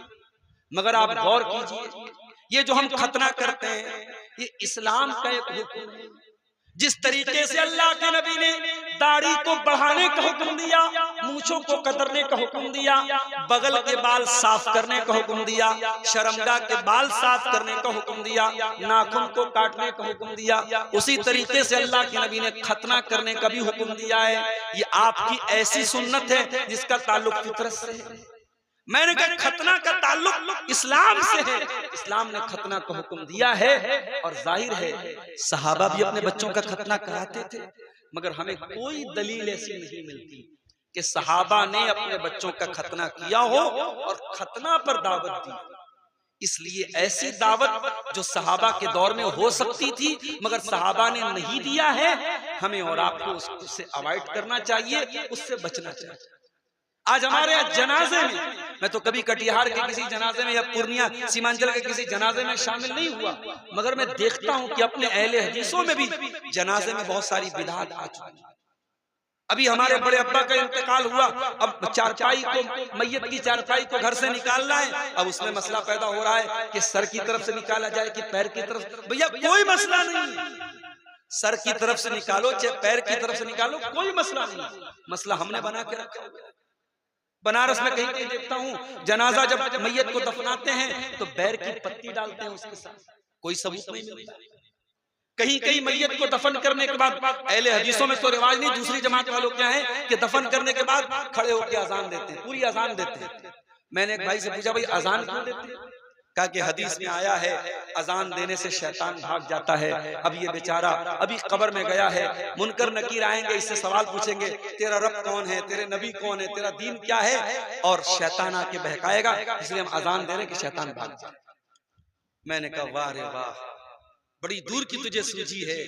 मगर आप गौर कीजिए, ये जो हम खतना करते हैं ये इस्लाम का एक हुक्म है। जिस तरीके से अल्लाह के नबी ने दाढ़ी को बढ़ाने का हुक्म दिया, मूंछों को कतरने का हुक्म दिया, बगल के बाल साफ करने का हुक्म दिया, शर्मगाह के बाल साफ करने का हुक्म दिया, नाखून को काटने का हुक्म दिया, उसी तरीके से अल्लाह के नबी ने खतना करने का भी हुक्म दिया है। ये आपकी ऐसी सुन्नत है जिसका ताल्लुक फितरत से है। मैंने कहा खतना का ताल्लुक इस्लाम से है, इस्लाम ने खतना का हुक्म दिया है। और जाहिर है सहाबा भी अपने बच्चों का खतना कराते थे, मगर हमें कोई दलील ऐसी नहीं मिलती कि सहाबा ने अपने बच्चों का खतना किया हो और खतना पर दावत दी। इसलिए ऐसी दावत जो सहाबा के दौर में हो सकती थी मगर सहाबा ने नहीं दिया है, हमें और आपको उससे अवॉइड करना चाहिए, उससे बचना चाहिए। आज हमारे यहाँ जनाजे में, मैं तो कभी कटिहार के किसी जनाजे में या पूर्णिया सीमांचल के किसी जनाजे में शामिल नहीं हुआ, मगर मैं देखता हूँ कि अपने अहले हदीसों में भी जनाजे में बहुत सारी बिदअत आ चुकी है। अभी हमारे बड़े अब्बा का इंतकाल हुआ, अब चारपाई को, मैयत की चारपाई को घर से निकालना है। अब उसमें मसला पैदा हो रहा है कि सर की तरफ से निकाला जाए कि पैर की तरफ। भैया कोई मसला नहीं, सर की तरफ से निकालो चाहे पैर की तरफ से निकालो, कोई मसला नहीं। मसला हमने बना के रखा। बनारस में कहीं कहीं देखता हूँ जनाजा जब मैयत को दफनाते हैं तो बैर की पत्ती डालते हैं उसके साथ, कोई सबूत नहीं मिलता। कहीं कहीं मैयत को दफन करने के बाद, अहले हदीसों में तो रिवाज नहीं, दूसरी जमात वालों क्या है कि दफन करने के बाद खड़े होकर अजान देते हैं, पूरी अजान देते हैं। मैंने एक भाई से पूछा भाई अजान क्यों देते हैं? कहा कि हदीस में आया है अजान देने से शैतान भाग जाता है। अब ये बेचारा अभी कब्र में गया है, मुनकर नकीर आएंगे, इससे सवाल पूछेंगे तेरा रब कौन है, तेरे नबी कौन है, तेरा दीन क्या है, और शैतान आके बहकाएगा, इसलिए हम अजान दे रहे कि शैतान भाग जाए। मैंने कहा वाह रे वाह, बड़ी दूर की तुझे सूझी है,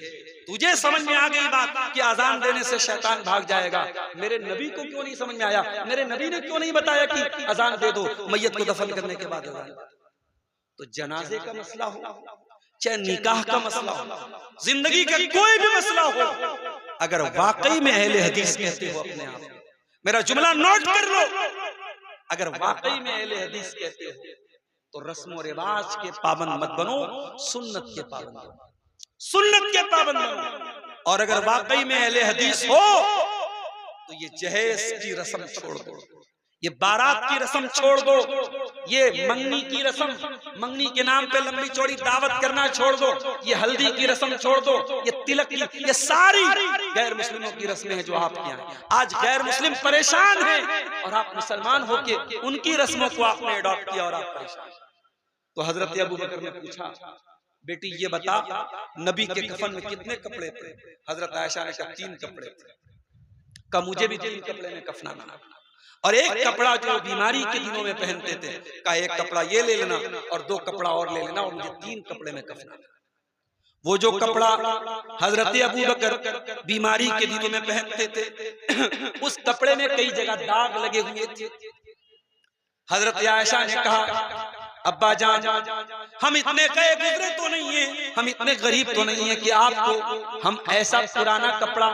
तुझे समझ में आ गई बात कि अजान देने से शैतान भाग जाएगा। मेरे नबी को क्यों नहीं समझ में आया? मेरे नबी ने क्यों नहीं बताया कि अजान दे दो मैयत को दफन करने के बाद अजान? तो जनाजे का मसला हो चाहे निकाह का मसला हो, जिंदगी का कोई भी मसला हो, अगर वाकई में अहले हदीस कहते हो अपने आप, मेरा जुमला नोट कर लो, अगर वाकई में अहले हदीस कहते हो तो रस्म और रिवाज के पाबंद मत बनो, सुन्नत के पाबंद बनो, सुन्नत के पाबंद बनो। और अगर वाकई में अहले हदीस हो तो ये जहेज की रस्म छोड़ दो, ये बारात की रस्म छोड़ दो, ये मंगनी की रस्म, मंगनी के नाम पे लंबी चौड़ी दावत करना छोड़ दो, ये हल्दी की रस्म छोड़ दो, ये तिलक की, ये सारी गैर मुस्लिमों की रस्में हैं जो आपके यहाँ। आज गैर मुस्लिम परेशान हैं और आप मुसलमान होके उनकी रस्मों को आपने अडॉप्ट किया और आप परेशान। तो हजरत अबू बकर ने पूछा बेटी ये बता नबी के कफन में कितने कपड़े थे? हजरत आयशा ने कहा 3 कपड़े थे। कहा मुझे भी 3 कपड़े में कफनाना, और एक कपड़ा जो बीमारी के दिनों में पहनते थे, का एक कपड़ा ये ले लेना और 2 कपड़ा और ले लेना, और मुझे 3 कपड़े में कफनाना। वो जो कपड़ा हजरत अबू बकर बीमारी के दिनों में पहनते थे उस कपड़े में कई जगह दाग लगे हुए थे। हजरत आयशा ने कहा अब्बा जान हम इतने गए गुजरे तो नहीं है, हम इतने गरीब तो नहीं है कि आपको हम ऐसा पुराना कपड़ा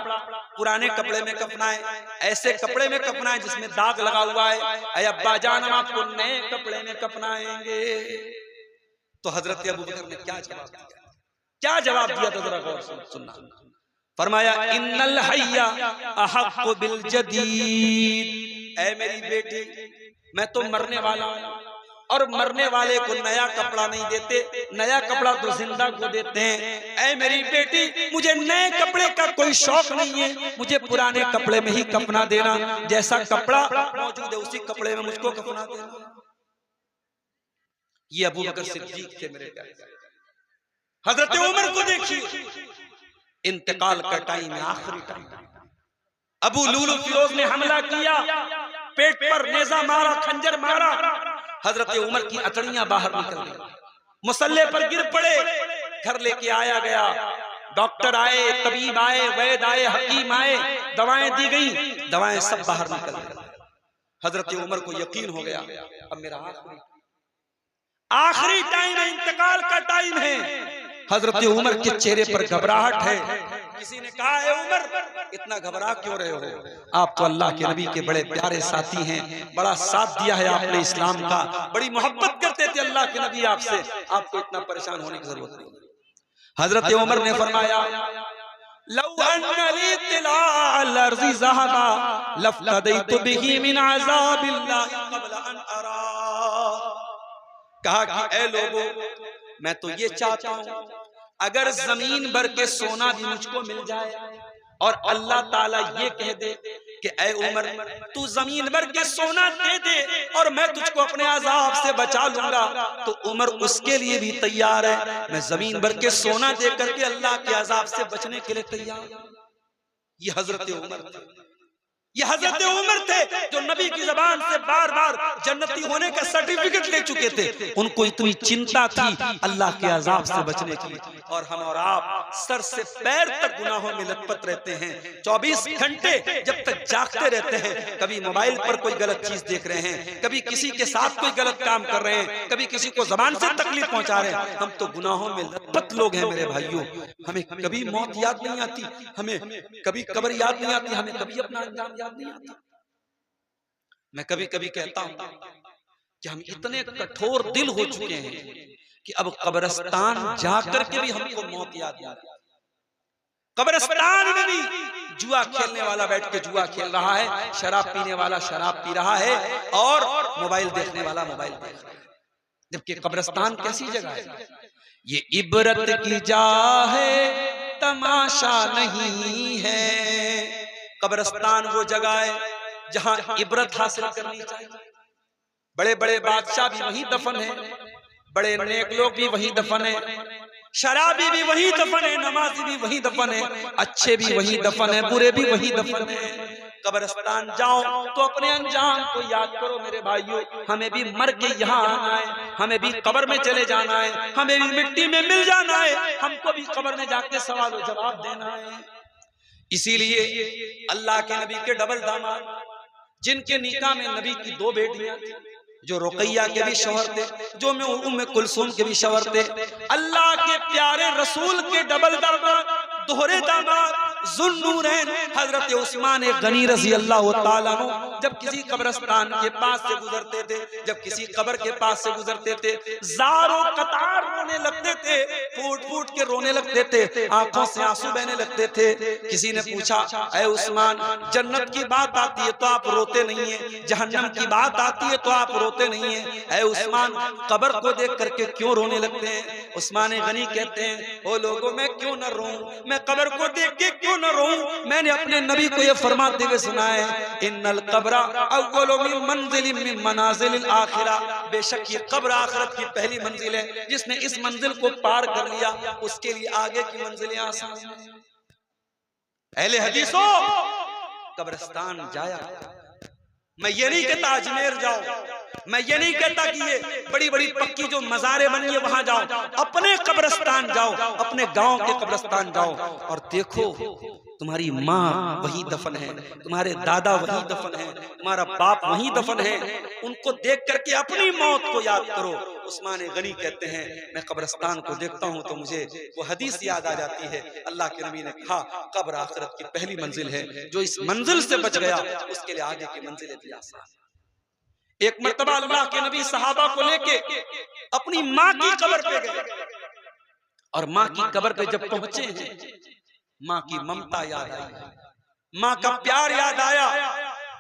पुराने कपड़े में कफनाएं, ऐसे कपड़े में कफनाएं जिसमें दाग लगा हुआ है। अय अब्बा जान हम आपको नए कपड़े में कफनाएंगे। तो हजरत अबू बकर ने क्या जवाब दिया? क्या जवाब दिया था जरा गौर से सुनना। फरमाया इन्नल हय्या अहक्कु बिल जदीद, ऐ मेरी बेटी मैं तो मरने वाला हूं और मरने वाले को नया कपड़ा नहीं देते, नया कपड़ा तो जिंदा को देते हैं। ऐ मेरी बेटी मुझे नए कपड़े का कोई शौक नहीं है, मुझे पुराने कपड़े में ही कफना देना, जैसा कपड़ा मौजूद है उसी कपड़े में मुझको कफना देना। ये अबू बकर सिद्दीक थे मेरे प्यारे। हजरत उमर को देखिए, इंतकाल का टाइम है, आखिरी टाइम। अबू लूलू फिरोज ने हमला किया, पेट पर नेजा मारा, खंजर मारा, हजरत उमर की अतड़ियां बाहर निकल गई, मुसल्ले पर गिर पड़े, घर लेके आया गया, डॉक्टर आए, तबीब आए, वैद आए, हकीम आए, दवाएं दी गई, दवाएं सब बाहर निकल गई। हजरत उमर को यकीन हो गया अब मेरा आखिरी टाइम है, इंतकाल का टाइम है। हजरत उमर के चेहरे पर घबराहट है। किसी ने कहा है उमर इतना घबरा क्यों रहे हो? आप तो अल्लाह के नबी के बड़े प्यारे साथी हैं, बड़ा साथ दिया है आपने इस्लाम का, बड़ी मोहब्बत करते थे अल्लाह के नबी आपसे, आपको इतना परेशान होने की जरूरत नहीं। हजरत उमर ने फरमाया लौ अन्ना ली तिलाअल अर्ज़ि ज़हबा लफ्तदैतु बिही मिन अज़ाबिल्लाहि क़ब्ल अन अरा। कहा कि ए लोगों, मैं तो ये चाहता हूं अगर जमीन भर के सोना भी मुझको मिल जाए और अल्लाह ताला ये कह दे कि ए उमर तू जमीन भर के सोना दे दे और मैं तुझको अपने अजाब से बचा लूंगा, तो उमर उसके लिए भी तैयार है। मैं जमीन भर के सोना दे करके अल्लाह के अजाब से बचने के लिए तैयार। ये हजरत उमर थे, ये हजरत उमर थे जो नबी की जबान से बार बार जन्नती होने का सर्टिफिकेट ले चुके थे। उनको इतनी चिंता थी अल्लाह के अजाब से बचने की। और हम और आप सर से पैर तक गुनाहों में लथपथ रहते हैं, 24 घंटे जब तक जागते रहते हैं। कभी मोबाइल पर कोई गलत चीज देख रहे हैं, कभी किसी के साथ कोई गलत काम कर रहे हैं, कभी किसी को जबान से तकलीफ पहुंचा रहे हैं। हम तो गुनाहों में लथपथ लोग हैं मेरे भाइयों। हमें कभी मौत याद नहीं आती, हमें कभी कब्र याद नहीं आती, हमें कभी अपना अंजाम नहीं आता। मैं कभी कभी कहता हूं कि हम इतने कठोर दिल हो चुके हैं कि अब कब्रिस्तान जाकर के भी हमको मौत याद नहीं आती। कब्रिस्तान में भी जुआ खेलने वाला बैठ के जुआ खेल रहा है, शराब पीने वाला शराब पी रहा है और मोबाइल देखने वाला मोबाइल देख रहा है। जबकि कब्रिस्तान कैसी जगह है? ये इबरत की जा है, तमाशा नहीं है। कब्रिस्तान वो जगह है जहां इबरत हासिल करनी चाहिए। बड़े बड़े बादशाह भी वहीं दफन है, बड़े नेक लोग भी वहीं दफन है, शराबी भी वहीं दफन है, नमाजी भी वहीं दफन है, अच्छे भी वहीं दफन है, बुरे भी वहीं दफन है। कब्रिस्तान जाओ तो अपने अंजाम को याद करो मेरे भाइयों। हमें भी मर के यहाँ आना है, हमें भी कब्र में चले जाना है, हमें भी मिट्टी में मिल जाना है, हमको भी कब्र में जाके सवाल और जवाब देना है। इसीलिए अल्लाह के नबी के डबल दामाद, जिनके निकाह में नबी की 2 बेटियां, जो रुकैया के भी शौहर थे, जो उम्मे कुलसूम के भी शौहर थे, अल्लाह के प्यारे रसूल के डबल दामाद, दोहरे दामाद ज़ुन्नूरैन हजरत उस्मान गनी रज़ी अल्लाह ताला अन्हु जब किसी कब्रिस्तान के पास से गुजरते थे, जब किसी कब्र के पास से गुजरते थे, ज़ारो कतार रोने लगते थे, फूट फूट के रोने लगते थे, आंखों से आंसू बहने लगते थे। किसी ने पूछा ऐ उस्मान, जन्नत की बात आती है तो आप रोते नहीं है, जहन्नम की बात आती है तो आप रोते नहीं है, ऐ उस्मान कब्र को देख करके क्यों रोने लगते हैं? उस्मान गनी कहते हैं ओ लोगों, मैं क्यों न रोऊं, मैं कब्र को देख के क्यों न रोऊं? मैंने अपने नबी को ये फरमाते हुए सुना है इन्नल कब्रा अव्वलु मिन मंजिलिन मिन मनाजिलिल आखिरा, बेशक ये कब्र आखिरत की पहली मंजिल है। जिसने इस मंजिल को पार कर लिया उसके लिए आगे की मंजिलें आसान हैं। अहले हदीसों, कब्रिस्तान जाया। मैं ये नहीं कहता अजमेर जाओ, मैं ये नहीं कहता कि ये बड़ी बड़ी पक्की जो मज़ारें बनी है वहां जाओ, अपने कब्रिस्तान जाओ, अपने गांव के कब्रिस्तान जाओ और देखो तुम्हारी माँ वहीं दफन है, तुम्हारे दादा वहीं दफन है, तुम्हारा बाप वहीं दफन है। उनको देख करके अपनी मौत को याद करो। उस्मान गनी कहते हैं मैं कब्रिस्तान को देखता हूँ तो मुझे वो हदीस याद आ जाती है। अल्लाह के नबी ने कहा कब्र आखिरत की पहली मंजिल है, जो इस मंजिल से बच गया उसके लिए आगे की मंजिलें भी आसान। एक मर्तबा अल्लाह के नबी सहाबा को लेके अपनी माँ की कब्र पे गए और माँ की कब्र पे जब पहुंचे हैं, माँ की ममता याद आई, माँ का प्यार याद आया।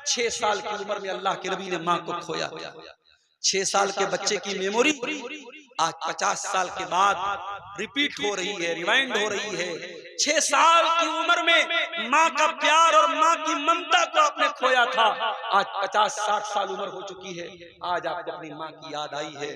6 साल की उम्र में अल्लाह के नबी ने माँ को खोया। 6 साल के बच्चे की मेमोरी आज 50 साल के बाद रिपीट हो रही है, रिवाइंड हो रही है। 6 साल की उम्र में माँ का प्यार और माँ की ममता को आपने खोया था। आज 50-60 साल उम्र हो चुकी है, आज आपको अपनी माँ की याद आई है।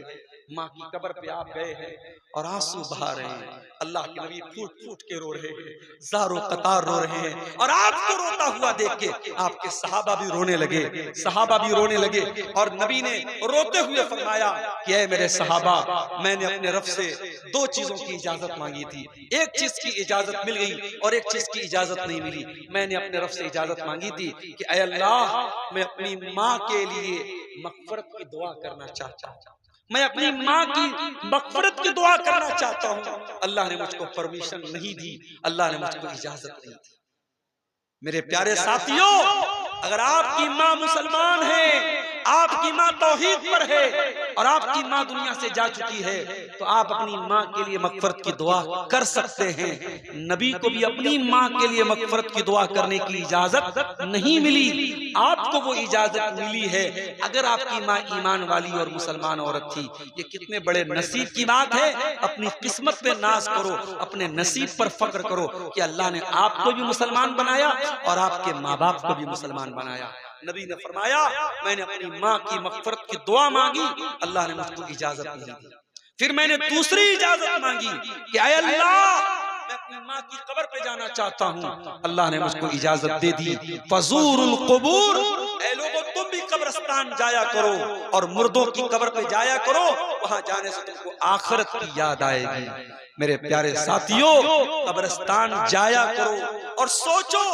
माँ की कब्र पे आप गए हैं और आंसू बहा रहे हैं। अल्लाह के नबी फूट फूट के रो रहे हैं, ज़ारो कतार रो रहे हैं। और आपको रोता हुआ देख के आपके सहाबा भी रोने लगे, सहाबा भी रोने लगे। और नबी ने रोते हुए फरमाया कि ऐ मेरे सहाबा, मैंने अपने रब से दो चीजों की इजाजत मांगी थी, एक चीज की इजाजत मिल गई और एक चीज की इजाजत नहीं मिली। मैंने अपने रब से इजाजत मांगी थी कि ऐ अल्लाह, मैं अपनी माँ के लिए मग़फ़िरत की दुआ करना चाहता हूँ, मैं अपनी माँ की मग़फ़िरत की दुआ करना चाहता हूँ। अल्लाह ने मुझको परमिशन नहीं दी, अल्लाह ने मुझको इजाजत नहीं दी। मेरे प्यारे साथियों, अगर आपकी माँ मुसलमान है, आपकी माँ तौहीद पर है और आपकी माँ दुनिया से जा चुकी है, तो आप अपनी माँ के लिए मग़फ़िरत की दुआ कर सकते हैं। नबी को भी अपनी माँ के लिए मग़फ़िरत की दुआ करने की इजाजत नहीं मिली, आपको वो इजाजत मिली है अगर आपकी माँ ईमान वाली और मुसलमान औरत थी। ये कितने बड़े नसीब की बात है। अपनी किस्मत पे नाज करो, अपने नसीब पर फख्र करो कि अल्लाह ने आपको भी मुसलमान बनाया और आपके माँ बाप को भी मुसलमान बनाया। नबी ने फरमाया, मैंने अपनी माँ की मग़फ़िरत की दुआ मांगी, अल्लाह ने मुझको इजाजत नहीं दी। फिर मैंने दूसरी इजाजत मांगी कि ऐ अल्लाह, मैं अपनी माँ की कब्र पे जाना चाहता हूँ, अल्लाह ने मुझको इजाजत दे दी। फज़ूरुल क़ुबूर, ऐ लोगों, तुम भी कब्रिस्तान जाया करो और मुर्दों की कब्र पे जाया करो, वहां जाने से तुमको आखिरत की याद आएगी। मेरे प्यारे साथियों, कब्रिस्तान जाया करो और सोचो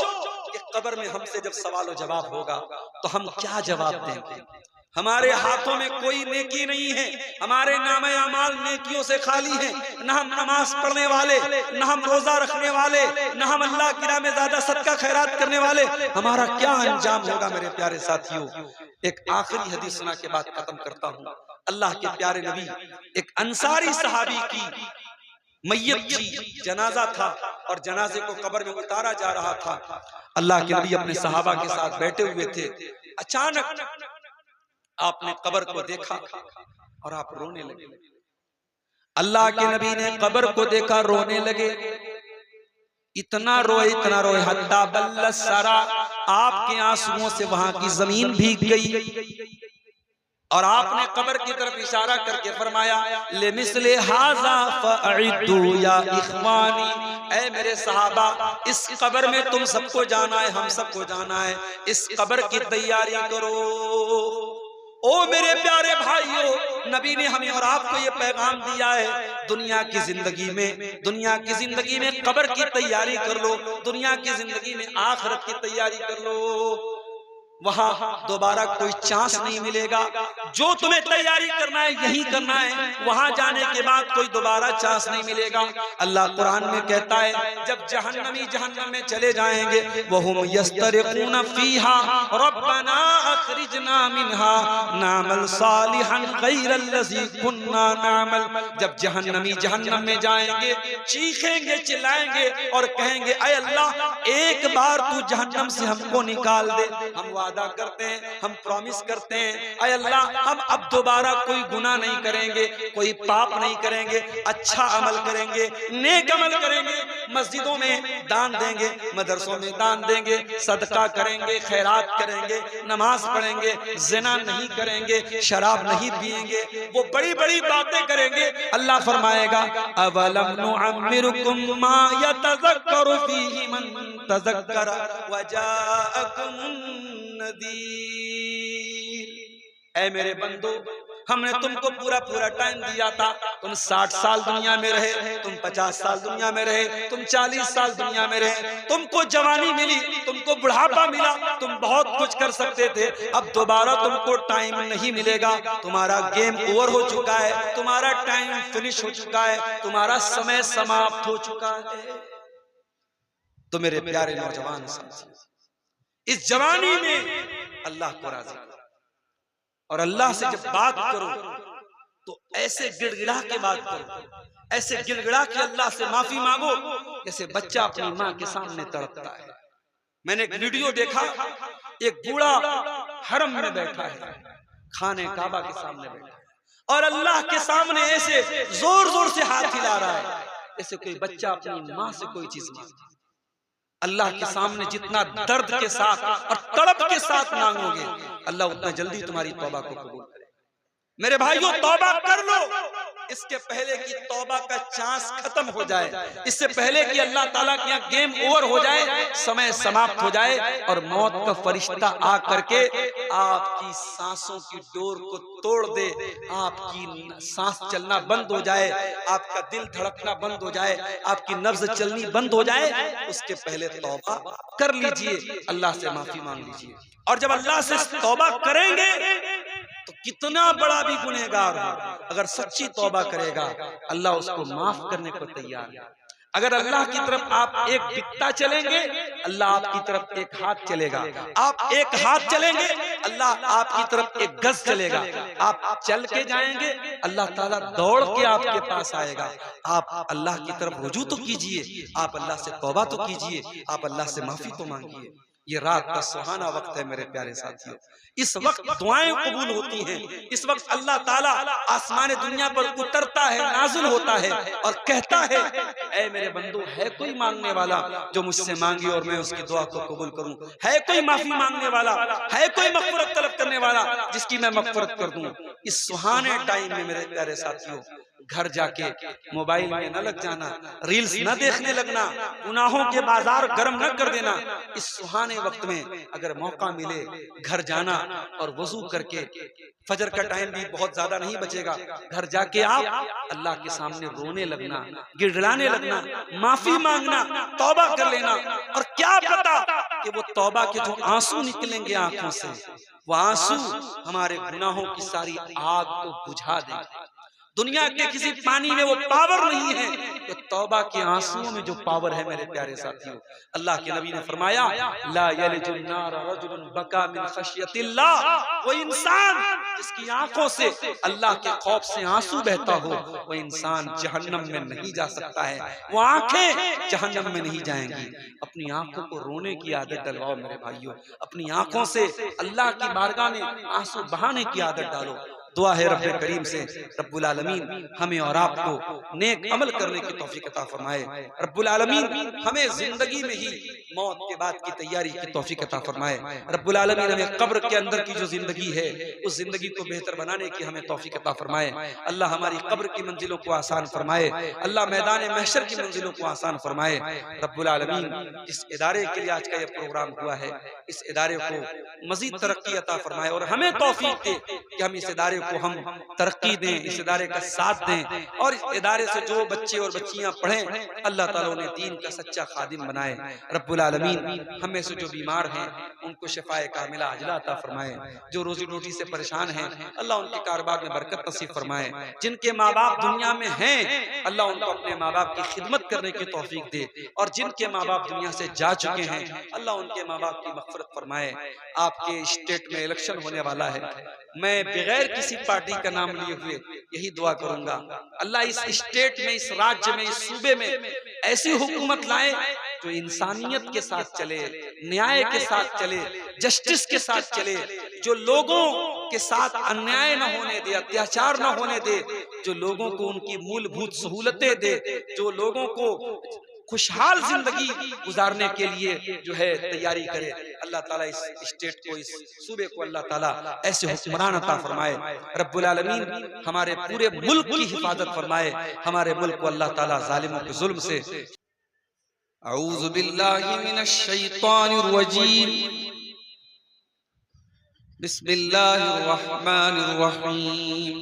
कि कब्र में हमसे जब सवाल जवाब होगा तो हम क्या जवाब देंगे। हमारे हाथों में कोई नेकी नहीं है, हमारे नामे अमाल नेकियों से खाली है। न हम नमाज पढ़ने वाले, न हम रोजा रखने वाले, न हम अल्लाह की राह में ज्यादा सदका खैरात करने वाले। हमारा क्या अंजाम होगा मेरे प्यारे साथियों। एक आखिरी हदीस सुना के बाद खत्म करता हूँ। अल्लाह के प्यारे नबी, एक अंसारी सहाबी की मैयत थी, जनाजा था और जनाजे को कब्र में उतारा जा रहा था। अल्लाह के नबी अपने सहाबा के साथ बैठे हुए थे। अचानक आपने कब्र को देखा और आप रोने लगे। अल्लाह के नबी ने कब्र को देखा, रोने लगे। इतना रोए हत्ता बल्ल सरा, आपके आंसुओं से वहां की जमीन भीग गई। और आपने कब्र की तरफ इशारा करके फरमाया, ले मिसले हाज़ा फ़अइदू या इख़वानी, ऐ मेरे सहाबा, इस कब्र में तुम सबको जाना है, हम सबको जाना है, इस कब्र की तैयारी करो। ओ मेरे प्यारे भाइयों, नबी ने हमें और आपको ये पैगाम दिया है, दुनिया की जिंदगी में कब्र की तैयारी कर लो, दुनिया की जिंदगी में आखिरत की तैयारी कर लो। वहां दोबारा कोई चांस नहीं मिलेगा। जो तुम्हें तैयारी करना है यही करना है, वहां जाने के बाद कोई दोबारा चांस नहीं मिलेगा। अल्लाह कुरान में कहता है, जब जहन्नमी जहन्नम में चले जाएंगे, वहुम यस्तरिक़ून फ़ीहा रब्बना अख़रिजना मिन्हा नामल सालिहन ग़ैरल्लज़ी कुन्ना नामल। जब जहन्नमी जहन्नम में जाएंगे, चीखेंगे, चिल्लाएंगे और कहेंगे, ऐ अल्लाह, एक बार तू जहन्नम से हमको निकाल दे। हम वादा करते हैं, हम प्रॉमिस करते हैं, ऐ अल्लाह, हम अब दोबारा कोई गुनाह नहीं करेंगे, कोई पाप नहीं करेंगे, अच्छा अमल करेंगे, नेक अमल करेंगे, मस्जिदों में दान देंगे, मदरसों में दान देंगे, सदका करेंगे, खैरात करेंगे, नमाज पढ़ेंगे, ज़िना नहीं करेंगे, शराब नहीं पिएंगे, वो बड़ी बड़ी बातें करेंगे। अल्लाह फरमाएगा, अवलम नुअम्मिरुकुम मा यतज़क्करु फीहि मन तज़क्कर वजाअकुमुन नज़ीर। ऐ मेरे बंदो, हमने तुमको पूरा टाइम दिया था। तुम 60 साल दुनिया में रहे, तुम 50 साल दुनिया में रहे, तुम 40 साल दुनिया में रहे, तुमको जवानी मिली, तुमको बुढ़ापा मिला, तुम बहुत कुछ कर सकते थे। अब दोबारा तुमको टाइम नहीं मिलेगा, तुम्हारा गेम ओवर हो चुका है, तुम्हारा टाइम फिनिश हो चुका है, तुम्हारा समय समाप्त हो चुका है। तो मेरे प्यारे नौजवान साथियों, इस जवानी में अल्लाह को राजी करो और अल्लाह से जब बात करो तो ऐसे गिड़गिड़ा के बात करो, ऐसे गिड़गिड़ा के अल्लाह से माफी मांगो जैसे बच्चा अपनी माँ के सामने तड़पता है। मैंने एक वीडियो देखा, एक बूढ़ा हरम में बैठा है, खाने काबा के सामने बैठा है और अल्लाह के सामने ऐसे जोर जोर से हाथ हिला रहा है जैसे कोई बच्चा अपनी माँ से कोई चीज मांगे। अल्लाह के सामने जितना दर्द के साथ और तड़प के साथ मांगोगे, अल्लाह उतना जल्दी तुम्हारी तौबा को कबूल करेगा। मेरे भाइयों तौबा कर लो, इसके पहले कि तौबा का चांस खत्म हो जाए, इससे पहले कि अल्लाह ताला के यहाँ गेम ओवर हो जाए, समय समाप्त हो जाए और मौत का फरिश्ता आ करके आपकी सांसों की डोर को तोड़ दे, आपकी सांस चलना बंद हो जाए, आपका दिल धड़कना बंद हो जाए, आपकी नब्ज चलनी बंद हो जाए, उसके पहले तौबा कर लीजिए, अल्लाह से माफी मांग लीजिए। और जब अल्लाह से तौबा करेंगे तो कितना बड़ा भी गुनहगार हो, अगर सच्ची तौबा करेगा अल्लाह उसको माफ करने को तैयार है। अगर अल्लाह की तरफ आप एक बित्ता चलेंगे, अल्लाह आपकी तरफ एक हाथ चलेगा, आप एक हाथ चलेंगे, अल्लाह आपकी तरफ एक गज चलेगा, आप चल के जाएंगे, अल्लाह ताला दौड़ के आपके पास आएगा। आप अल्लाह की तरफ रुजू तो कीजिए, आप अल्लाह से तौबा तो कीजिए, आप अल्लाह से माफी तो मांगिए। ये रात का सुहाना वक्त है मेरे प्यारे साथियों, इस वक्त दुआएं कबूल होती हैं, इस वक्त अल्लाह ताला आसमान दुनिया पर उतरता है, नाज़िल होता है और कहता है, ऐ मेरे बंदो, है कोई मांगने वाला जो मुझसे मांगे और मैं उसकी दुआ को कबूल करूं? है कोई माफी मांगने वाला? है कोई मग़फ़िरत तलब करने वाला जिसकी मैं मग़फ़िरत कर दूं? इस सुहाने टाइम में मेरे प्यारे साथियों, घर जाके मोबाइल में न लग जाना, रील्स न देखने लगना, गुनाहों के बाजार गर्म न कर देना। इस सुहाने वक्त में अगर मौका मिले घर जाना और वजू करके, फजर का टाइम भी बहुत ज्यादा नहीं बचेगा, घर जाके आप अल्लाह के सामने रोने लगना, गिड़गिड़ाने लगना, माफी मांगना, तौबा कर लेना। और क्या पता कि वो तौबा के जो आंसू निकलेंगे आंखों से, वो आंसू हमारे गुनाहों की सारी आग को बुझा देंगे। दुनिया के किसी पानी में वो पावर नहीं है, तो तौबा के आंसुओं में जो पावर है मेरे प्यारे साथियों। अल्लाह के नबी ने फरमाया, ला यलिजुन नार रजुलन बका मिन खशियतिल्लाह, वो इंसान जिसकी आंखों से अल्लाह के खौफ से आंसू बहता हो, वो इंसान जहन्नम में नहीं जा सकता है, वो आंखें जहन्नम में नहीं जाएंगी। अपनी आंखों को रोने की आदत डलवाओ मेरे भाइयों, अपनी आंखों से अल्लाह की बारगाह में आंसू बहाने की आदत डालो। दुआ है रब्बे करीम से रब्बुल आलमीन हमें और आपको नेक अमल करने की तौफीक अता फरमाए। रब्बुल आलमीन हमें जिंदगी में ही मौत के बाद की तैयारी की तौफीक अता फरमाए। रब्बुल आलमीन हमें कब्र के अंदर की जो जिंदगी है, उस जिंदगी को बेहतर बनाने की हमें तौफीक अता फरमाए। अल्लाह हमारी कब्र की मंजिलों को आसान फरमाए, अल्लाह मैदान महशर की मंजिलों को आसान फरमाए। रब्बुल आलमीन इस इदारे के लिए आज का यह प्रोग्राम हुआ है, इस इदारे को मजीद तरक्की अता फरमाए और हमें तौफीक दे कि हम इस इदारे को हम तरक्की दें, इस इदारे का साथ दें और इस इदारे से जो बच्चे और बच्चियां पढ़ें, अल्लाह ताला उन्हें दीन का सच्चा खादिम बनाए। रब्बुल आलमीन हमें से जो बीमार हैं उनको शिफाए कामिला अजला अता फरमाए, जो रोजी रोटी से परेशान हैं अल्लाह उनके कारोबार में बरकत नसीब फरमाए, जिनके माँ बाप दुनिया में हैं अल्लाह उनको अपने माँ बाप की खिदमत करने की तौफीक दे, और जिनके माँ बाप दुनिया से जा चुके हैं अल्लाह उनके माँ बाप की मग़फ़िरत फरमाए। आपके स्टेट में इलेक्शन होने वाला है, मैं बगैर किसी पार्टी का नाम लिए हुए यही दुआ करूंगा, अल्लाह इस स्टेट में, इस राज्य में, इस सूबे में ऐसी हुकूमत लाए जो इंसानियत के साथ चले, न्याय के साथ चले, जस्टिस के साथ चले, जो लोगों के साथ अन्याय न होने दे, अत्याचार न होने दे, जो लोगों को उनकी मूलभूत सहूलतें दे, जो लोगों को खुशहाल जिंदगी गुजारने के लिए जो है तैयारी करे। अल्लाह ताला इस स्टेट को, इस सूबे को अल्लाह ताला ऐसे हुक्मरान अता फरमाए। रब्बुल आलमीन हमारे पूरे मुल्क की हिफाजत फरमाए, हमारे मुल्क को अल्लाह ताला जालिमों के जुल्म से। औज़ु बिल्लाहि मिनश शैतानिर रजीम, बिस्मिल्लाहिर रहमानिर रहीम।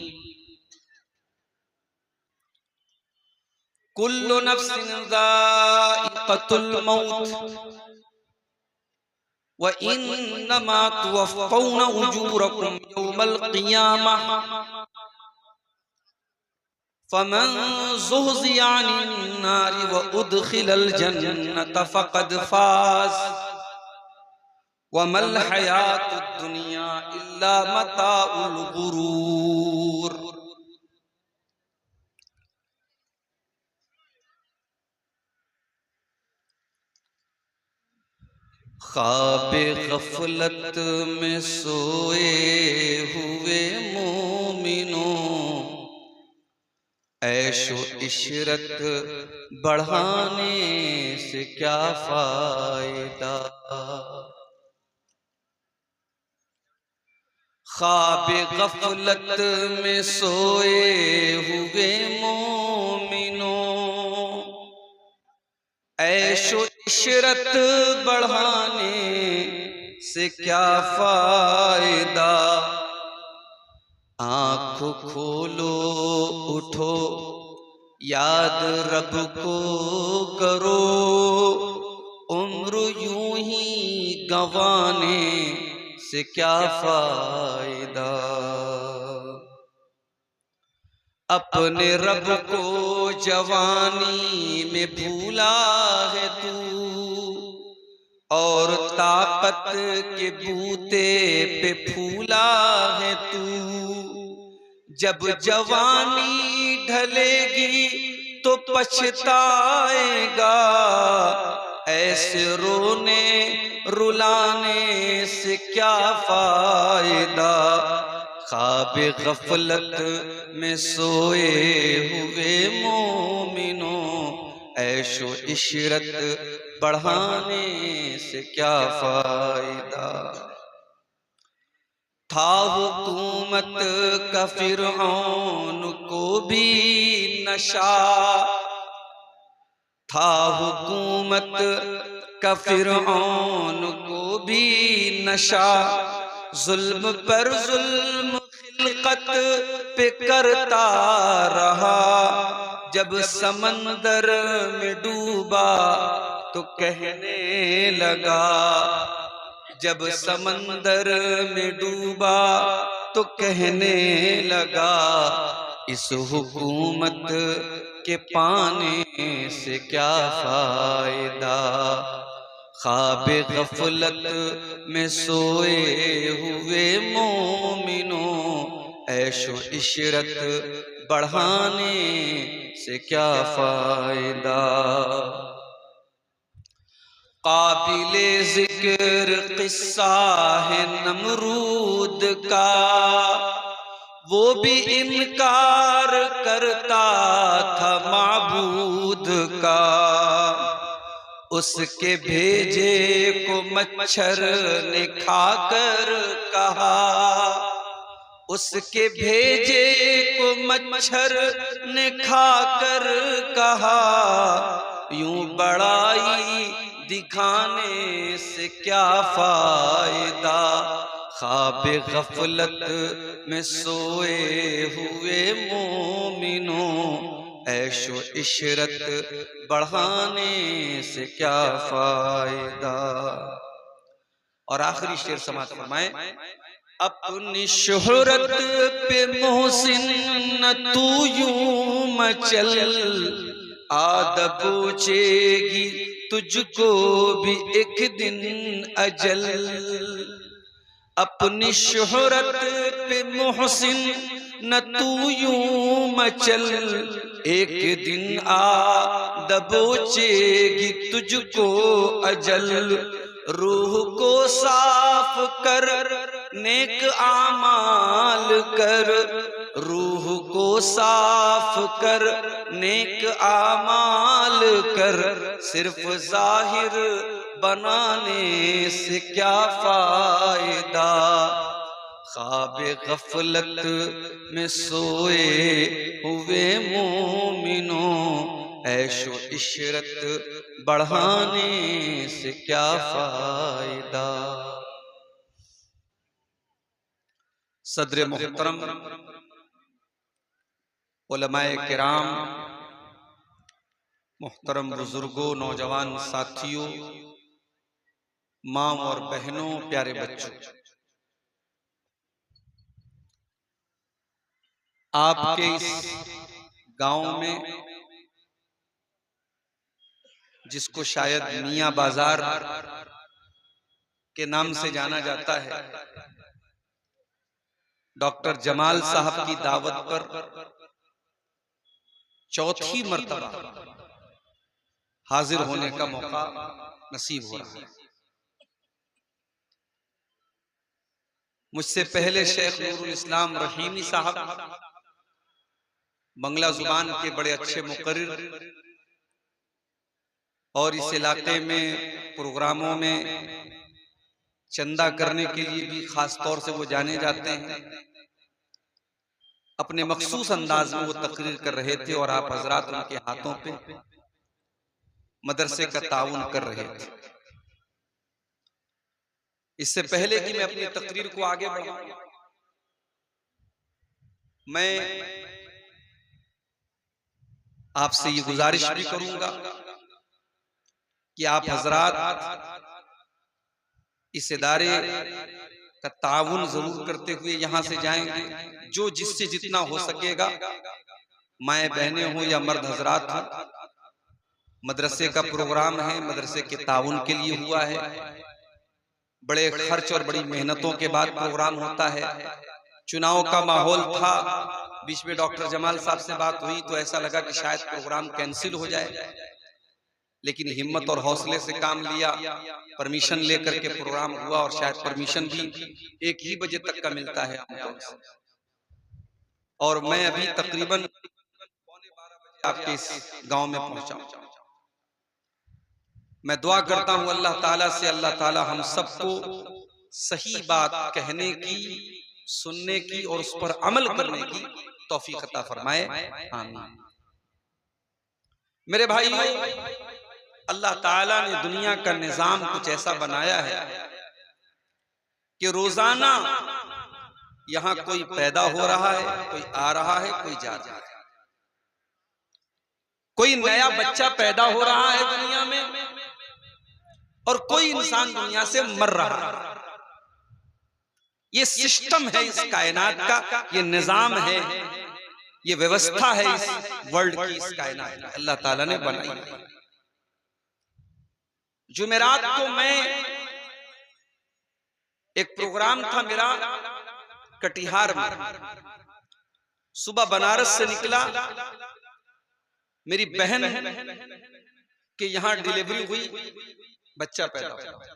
कुल्लु नफ्सिन ज़ाइक़तुल मौत व इन्नमा तुवफ़्फ़ौना उजूरकुम यौमल क़ियामह फमन ज़ुहज़िया अनिन नारि व उदख़िलल जन्नत फ़क़द फ़ाज़ वमल हयातुद दुनिया इल्ला मताउल गुरूर। ख्वाबे गफलत में सोए हुए मोमिनों, ऐशो इशरत बढ़ाने से क्या फायदा। ख्वाब गफलत में सोए हुए मोमिनों, ऐशो इशरत बढ़ाने से क्या फायदा। आँख खोलो उठो याद रब को करो, उम्र यूं ही गंवाने से क्या फायदा। अपने रब को जवानी में भूला है तू, और ताकत के बूते पे फूला है तू। जब जवानी ढलेगी तो पछताएगा, ऐसे रोने रुलाने से क्या फायदा। ख्वाब गफलत में सोए हुए मोमिनों, ऐशो इशरत बढ़ाने से क्या फायदा। था हुकूमत का फिरऔन को भी नशा, था हुकूमत का फिरऔन को भी नशा। जुल्म पर जुल्म खिलकत पे करता रहा, जब समंदर में डूबा तो कहने लगा। जब समंदर में डूबा तो कहने लगा, इस हुकूमत के पाने से क्या फायदा। ख्वाब गफलत में सोए हुए मोमिनों, ऐशो इशरत बढ़ाने से क्या फायदा। काबिले जिक्र किस्सा है नमरूद का, वो भी इनकार करता था माबूद का। उसके भेजे को मच्छर ने खाकर कहा, उसके भेजे को मच्छर ने खाकर कहा, यूं बड़ाई दिखाने से क्या फायदा। ख्वाब गफलत में सोए हुए मोमिनों, ऐशो इशरत बढ़ाने से क्या फायदा। और आखिरी शेर समाप्त फरमाए, अपनी शोहरत पे मोहसिन न तू यूं मचल, आद पूछेगी तुझको भी एक दिन अजल। अपनी शोहरत पे मोहसिन न तू यूं मचल, एक दिन आ दबोचेगी तुझको अजल। रूह को साफ कर नेक आमाल कर, रूह को साफ कर नेक आमाल कर, सिर्फ जाहिर बनाने से क्या फायदा। ख्वाब गफलत में सोए हुए मोमिनों, ऐशो इशरत बढ़ाने से क्या फायदा। सदर मुहतरम उलमाए किराम, मुहतरम बुजुर्गों, नौजवान साथियों, माँ और बहनों, प्यारे बच्चों, आपके इस गांव में जिसको शायद मियां बाजार के नाम से जाना जाता है, डॉक्टर जमाल साहब की दावत पर चौथी मर्तबा हाजिर होने का मौका नसीब हो रहा है। मुझसे पहले शेख नूरुल इस्लाम रहीमी साहब बंगला जुबान के बड़े अच्छे मुकर्रिर और इस इलाके में प्रोग्रामों में चंदा करने के लिए भी खास तौर से वो जाने जाते हैं। अपने मखसूस अंदाज में वो तकरीर कर रहे थे और आप हजरात उनके हाथों पे मदरसे का ताउन कर रहे थे। इससे पहले कि मैं अपनी तकरीर को आगे बढ़ाऊं, मैं आपसे ये गुजारिश भी करूंगा कि आप हजरात इस इदारे का ताउन जरूर करते हुए यहां से जाएंगे। जो जिससे जितना हो सकेगा, माए बहनें हो या मर्द हजरात हो, मदरसे का प्रोग्राम है, मदरसे के ताउन के लिए हुआ है। बड़े खर्च और बड़ी मेहनतों के बाद प्रोग्राम होता है। चुनाव का माहौल था, बीच में डॉक्टर जमाल साहब से बात हुई तो ऐसा लगा कि शायद प्रोग्राम कैंसिल हो जाए, लेकिन हिम्मत और हौसले से काम लिया, परमिशन लेकर के प्रोग्राम हुआ। और शायद परमिशन भी 1 ही बजे तक का मिलता है और मैं अभी तकरीबन 12:15 बजे आपके इस गांव में पहुंचा। मैं दुआ करता हूं अल्लाह ताला से, अल्लाह ताला हम सबको सही बात कहने की, सुनने की और उस पर अमल करने की तौफीक अता फरमाए, आमीन। मेरे भाइयों, अल्लाह ताला ने दुनिया का निजाम कुछ ऐसा बनाया है कि रोजाना यहां कोई पैदा हो रहा है, कोई आ रहा है, कोई जा रहा है। कोई नया बच्चा पैदा हो रहा है दुनिया में और कोई इंसान दुनिया से मर रहा है। ये सिस्टम है इस कायनात का, ये निजाम है, ये व्यवस्था है इस वर्ल्ड की, इस कायनात की अल्लाह ताला ने बनाई है। जुमेरात को मैं एक प्रोग्राम था मेरा कटिहार में, सुबह बनारस से निकला, मेरी बहन के यहां डिलीवरी हुई, बच्चा पैदा हुआ।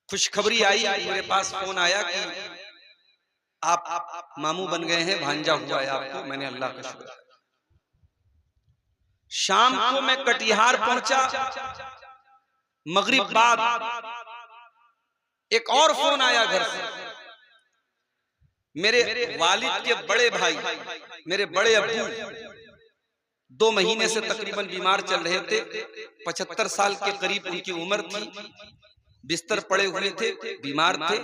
खुशखबरी आई, मेरे पास फोन आया कि आप मामू बन गए हैं, भांजा हुआ है आपको। मैंने अल्लाह का शुक्र। शाम को मैं कटिहार पहुंचा, मगरिब बाद एक और फोन आया घर से। मेरे वालिद के बड़े भाई, मेरे बड़े अब्बू 2 महीने से तकरीबन बीमार चल रहे थे। 75 साल के करीब उनकी उम्र थी, बिस्तर पड़े हुए थे, बीमार थे,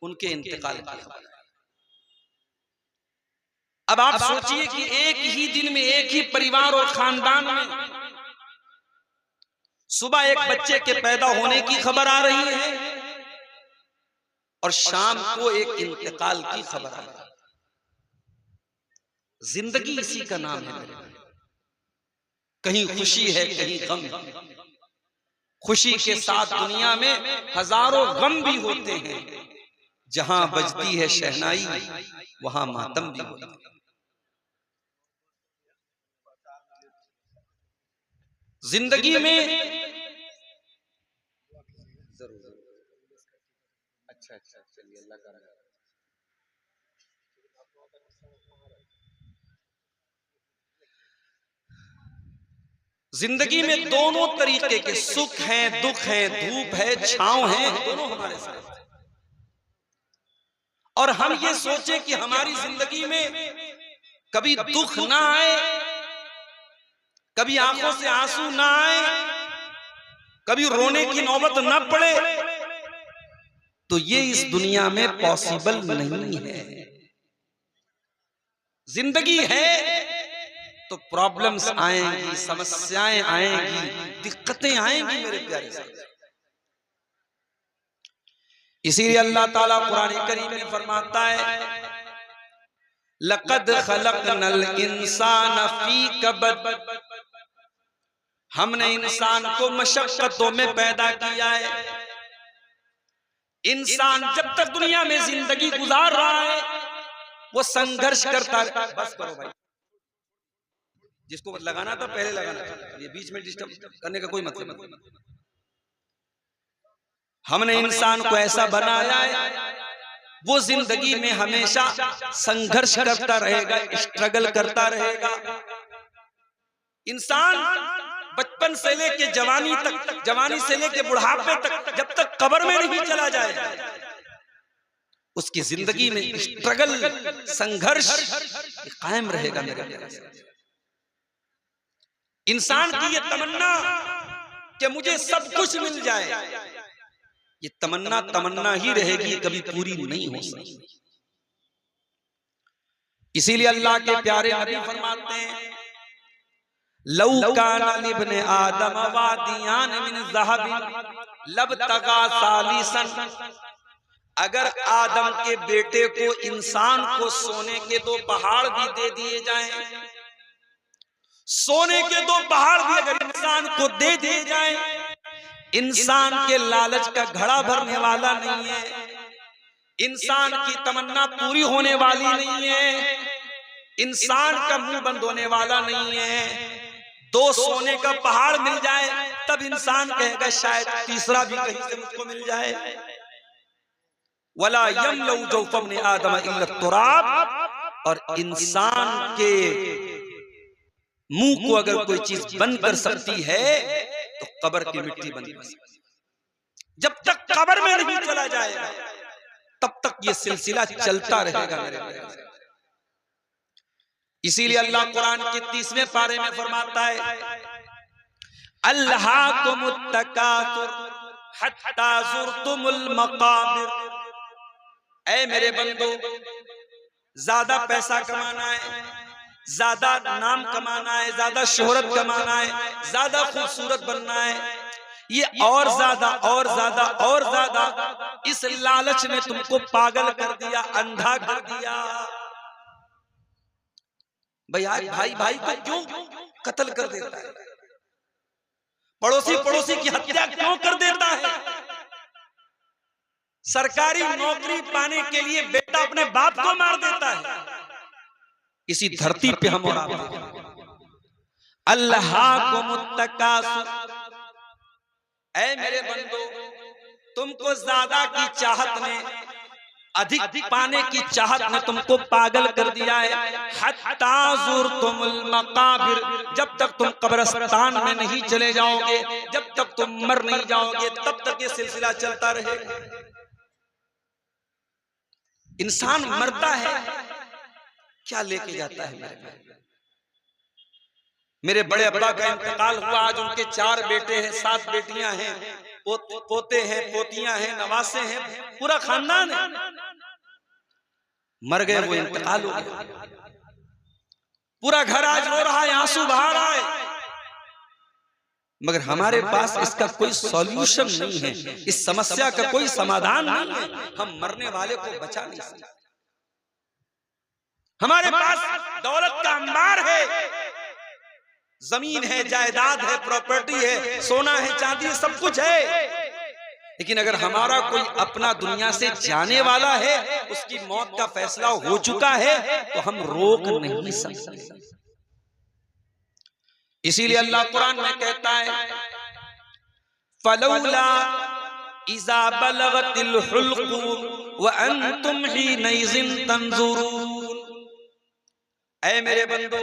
उनके इंतकाल की खबर। अब आप सोचिए कि एक ही दिन में, एक ही परिवार और खानदान में सुबह एक बच्चे के पैदा होने की खबर आ रही है और शाम को एक इंतकाल की खबर आ रही है। जिंदगी इसी का नाम है मेरे भाई। कहीं खुशी है, कहीं गम। खुशी के साथ दुनिया में हजारों गम भी होते हैं। जहां बजती है शहनाई, वहां मातम भी होता है। जिंदगी में जरूर अच्छा चलिए, अल्लाह का जिंदगी में दोनों तरीके के सुख हैं, दुख हैं, धूप है, छांव है, दोनों हमारे साथ। और हम ये सोचे कि हमारी जिंदगी में कभी दुख ना आए, कभी आंखों से आंसू ना आए, कभी रोने की नौबत ना पड़े, तो ये इस दुनिया में पॉसिबल नहीं है। जिंदगी है तो प्रॉब्लम्स आएंगी, समस्याएं आएंगी, दिक्कतें आएंगी मेरे प्यारे साथी। इसीलिए अल्लाह ताला कुरान करीम में फरमाता है, लक़द खलक़नल इंसान फी कबद, हमने इंसान को मशक्कतों में पैदा किया है। इंसान जब तक दुनिया में जिंदगी गुजार रहा है वो संघर्ष करता है। बस करो भाई, जिसको लगाना था पहले लगाना था, ये बीच में डिस्टर्ब करने का कोई मतलब नहीं। हमने इंसान को ऐसा बनाया है वो जिंदगी में हमेशा संघर्ष करता रहेगा, स्ट्रगल करता रहेगा। इंसान बचपन से लेके जवानी तक, जवानी से लेके बुढ़ापे तक, जब तक कब्र में नहीं चला जाए उसकी जिंदगी में स्ट्रगल, संघर्ष कायम रहेगा मेरे प्यारे। इंसान की ये तमन्ना कि मुझे सब कुछ मिल जाए, ये तमन्ना तमन्ना ही रहेगी, कभी पूरी नहीं हो सकती। इसीलिए अल्लाह के प्यारे नबी फरमाते हैं, लौ काना लिब्ने आदम वादियान मिन ज़हबिन लबतगा सालिसन, अगर आदम के बेटे को, इंसान को सोने के 2 पहाड़ भी दे दिए जाएं, सोने के 2 पहाड़ भी अगर इंसान को दे दिए जाएं, इंसान के लालच का घड़ा भरने वाला नहीं है, इंसान की तमन्ना पूरी होने वाली नहीं है, इंसान का मुंह बंद होने वाला नहीं है। 2 सोने का पहाड़ मिल जाए तब इंसान कहेगा शायद तीसरा भी कहीं से मुझको मिल जाए। वला यमलउ जौफम ने आदम इल्ला तुराब, और इंसान के मुंह को अगर कोई चीज बंद कर सकती है तो कब्र की मिट्टी बंद कर सकती है। जब तक कब्र में नहीं चला जाएगा तब तक ये सिलसिला चलता रहेगा मेरे प्यारे। इसीलिए अल्लाह कुरान के 30वें पारे में फरमाता है, अल्लाकुमुत तकासुर हत्ता ज़ुरतुमुल मक़ाबिर, ऐ मेरे बंदो, ज्यादा पैसा कमाना है, ज्यादा नाम कमाना है, ज्यादा शोहरत कमाना है, ज्यादा खूबसूरत बनना है, ये और ज्यादा और ज्यादा और ज्यादा, इस लालच ने तुमको पागल कर दिया, अंधा कर दिया। भाई भाई को क्यों कत्ल कर देता है, पड़ोसी पड़ोसी की हत्या क्यों कर देता है, सरकारी नौकरी पाने के लिए बेटा अपने बाप को मार देता है। इसी धरती पे हम और आप, अल्लाहुमुत तकासुर, ऐ मेरे बंदो, तुमको ज्यादा की चाहत ने, अधिक पाने की चाहत ने तुमको पागल कर दिया है। हत्ता ज़ुरतुमुल मक़ाबिर, जब तक तुम कब्रिस्तान में नहीं चले जाओगे, जब तक तुम मर नहीं जाओगे, तब तक ये सिलसिला चलता रहेगा। इंसान मरता है, क्या लेके जाता है? मेरे बड़े अब्बा का इंतकाल हुआ, आज उनके 4 बेटे हैं, 7 बेटियां हैं, पोते हैं, पोतियां हैं, नवासे हैं, पूरा खानदान है। मर गए, वो इंतकाल हो गया, पूरा घर आज रो रहा है, आंसू बहा रहा है, मगर हमारे पास इसका कोई सॉल्यूशन नहीं है, इस समस्या का कोई समाधान नहीं है। हम मरने वाले को बचा नहीं सकते। हमारे पास दौलत का अंबार है, जमीन है, जायदाद है, प्रॉपर्टी है, सोना है, चांदी है, सब कुछ है, लेकिन अगर हमारा कोई अपना दुनिया से जाने वाला है, उसकी मौत का फैसला हो चुका है, तो हम रोक नहीं सकते। इसीलिए अल्लाह कुरान में कहता है, फलौला इज़ा बलगतिल हुल्क़ुम व अंतुम हीनइज़िन तंज़ुरून, ऐ मेरे बंदो,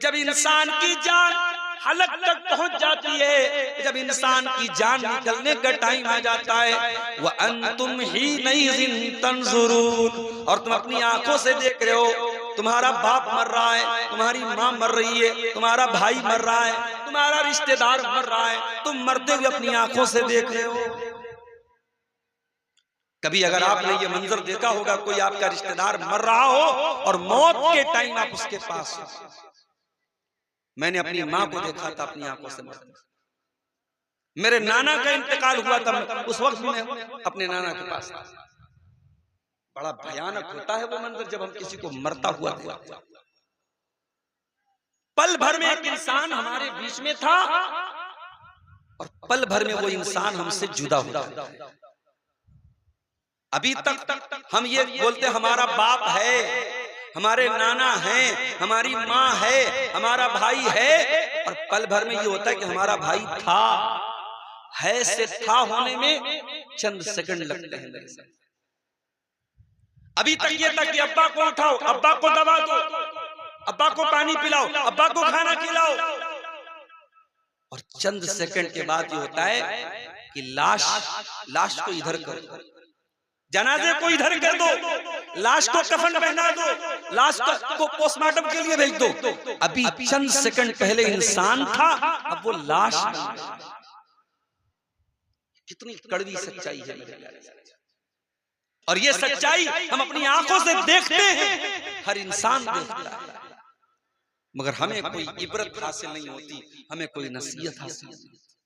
जब इंसान की जान हलक तक पहुंच जाती है, जब इंसान की जान निकलने का टाइम आ जाता है, व अंतुम हीनइज़िन तंज़ुरून, और तुम अपनी आंखों से देख रहे हो, तुम्हारा बाप मर रहा है, तुम्हारी माँ मर रही है, तुम्हारा भाई मर रहा है, तुम्हारा रिश्तेदार मर रहा है, तुम मरते हुए अपनी आंखों से देख रहे हो। कभी अगर आपने ये मंजर देखा होगा, कोई आपका रिश्तेदार मर रहा हो और मौत के टाइम आप उसके पास हो। मैंने अपनी माँ को देखा था अपनी आंखों से मरते, मेरे नाना का इंतकाल हुआ था, उस वक्त मैं अपने नाना के पास था। बड़ा भयानक होता है वो मंजर जब हम किसी को मरता हुआ देखते हैं। पल भर में एक इंसान हमारे बीच में था और पल भर में वो इंसान हमसे जुदा हो गया। अभी तक हम ये बोलते हमारा बाप है, हमारे नाना हैं, हमारी माँ है, हमारा भाई है, और पल भर में ये होता है कि हमारा भाई था, है से था होने में चंद सेकंड लगते हैं मेरे साथ। अभी तक ये तक कि अब्बा को उठाओ, अब्बा को दबा दो, अब्बा को पानी पिलाओ, अब्बा को खाना खिलाओ, चंद सेकंड के बाद ये होता है कि लाश को इधर कर दो, जनाजे को इधर कर दो, लाश को कफन पहना दो, लाश को पोस्टमार्टम के लिए भेज दो। अभी चंद सेकंड पहले इंसान था, अब वो लाश। कितनी कड़वी सच्चाई है मेरे प्यारे। और ये सच्चाई हम अपनी आंखों से देखते हैं, हर इंसान देखता है, मगर हमें कोई इबरत हासिल नहीं होती, हमें कोई नसीहत हासिल नहीं होती।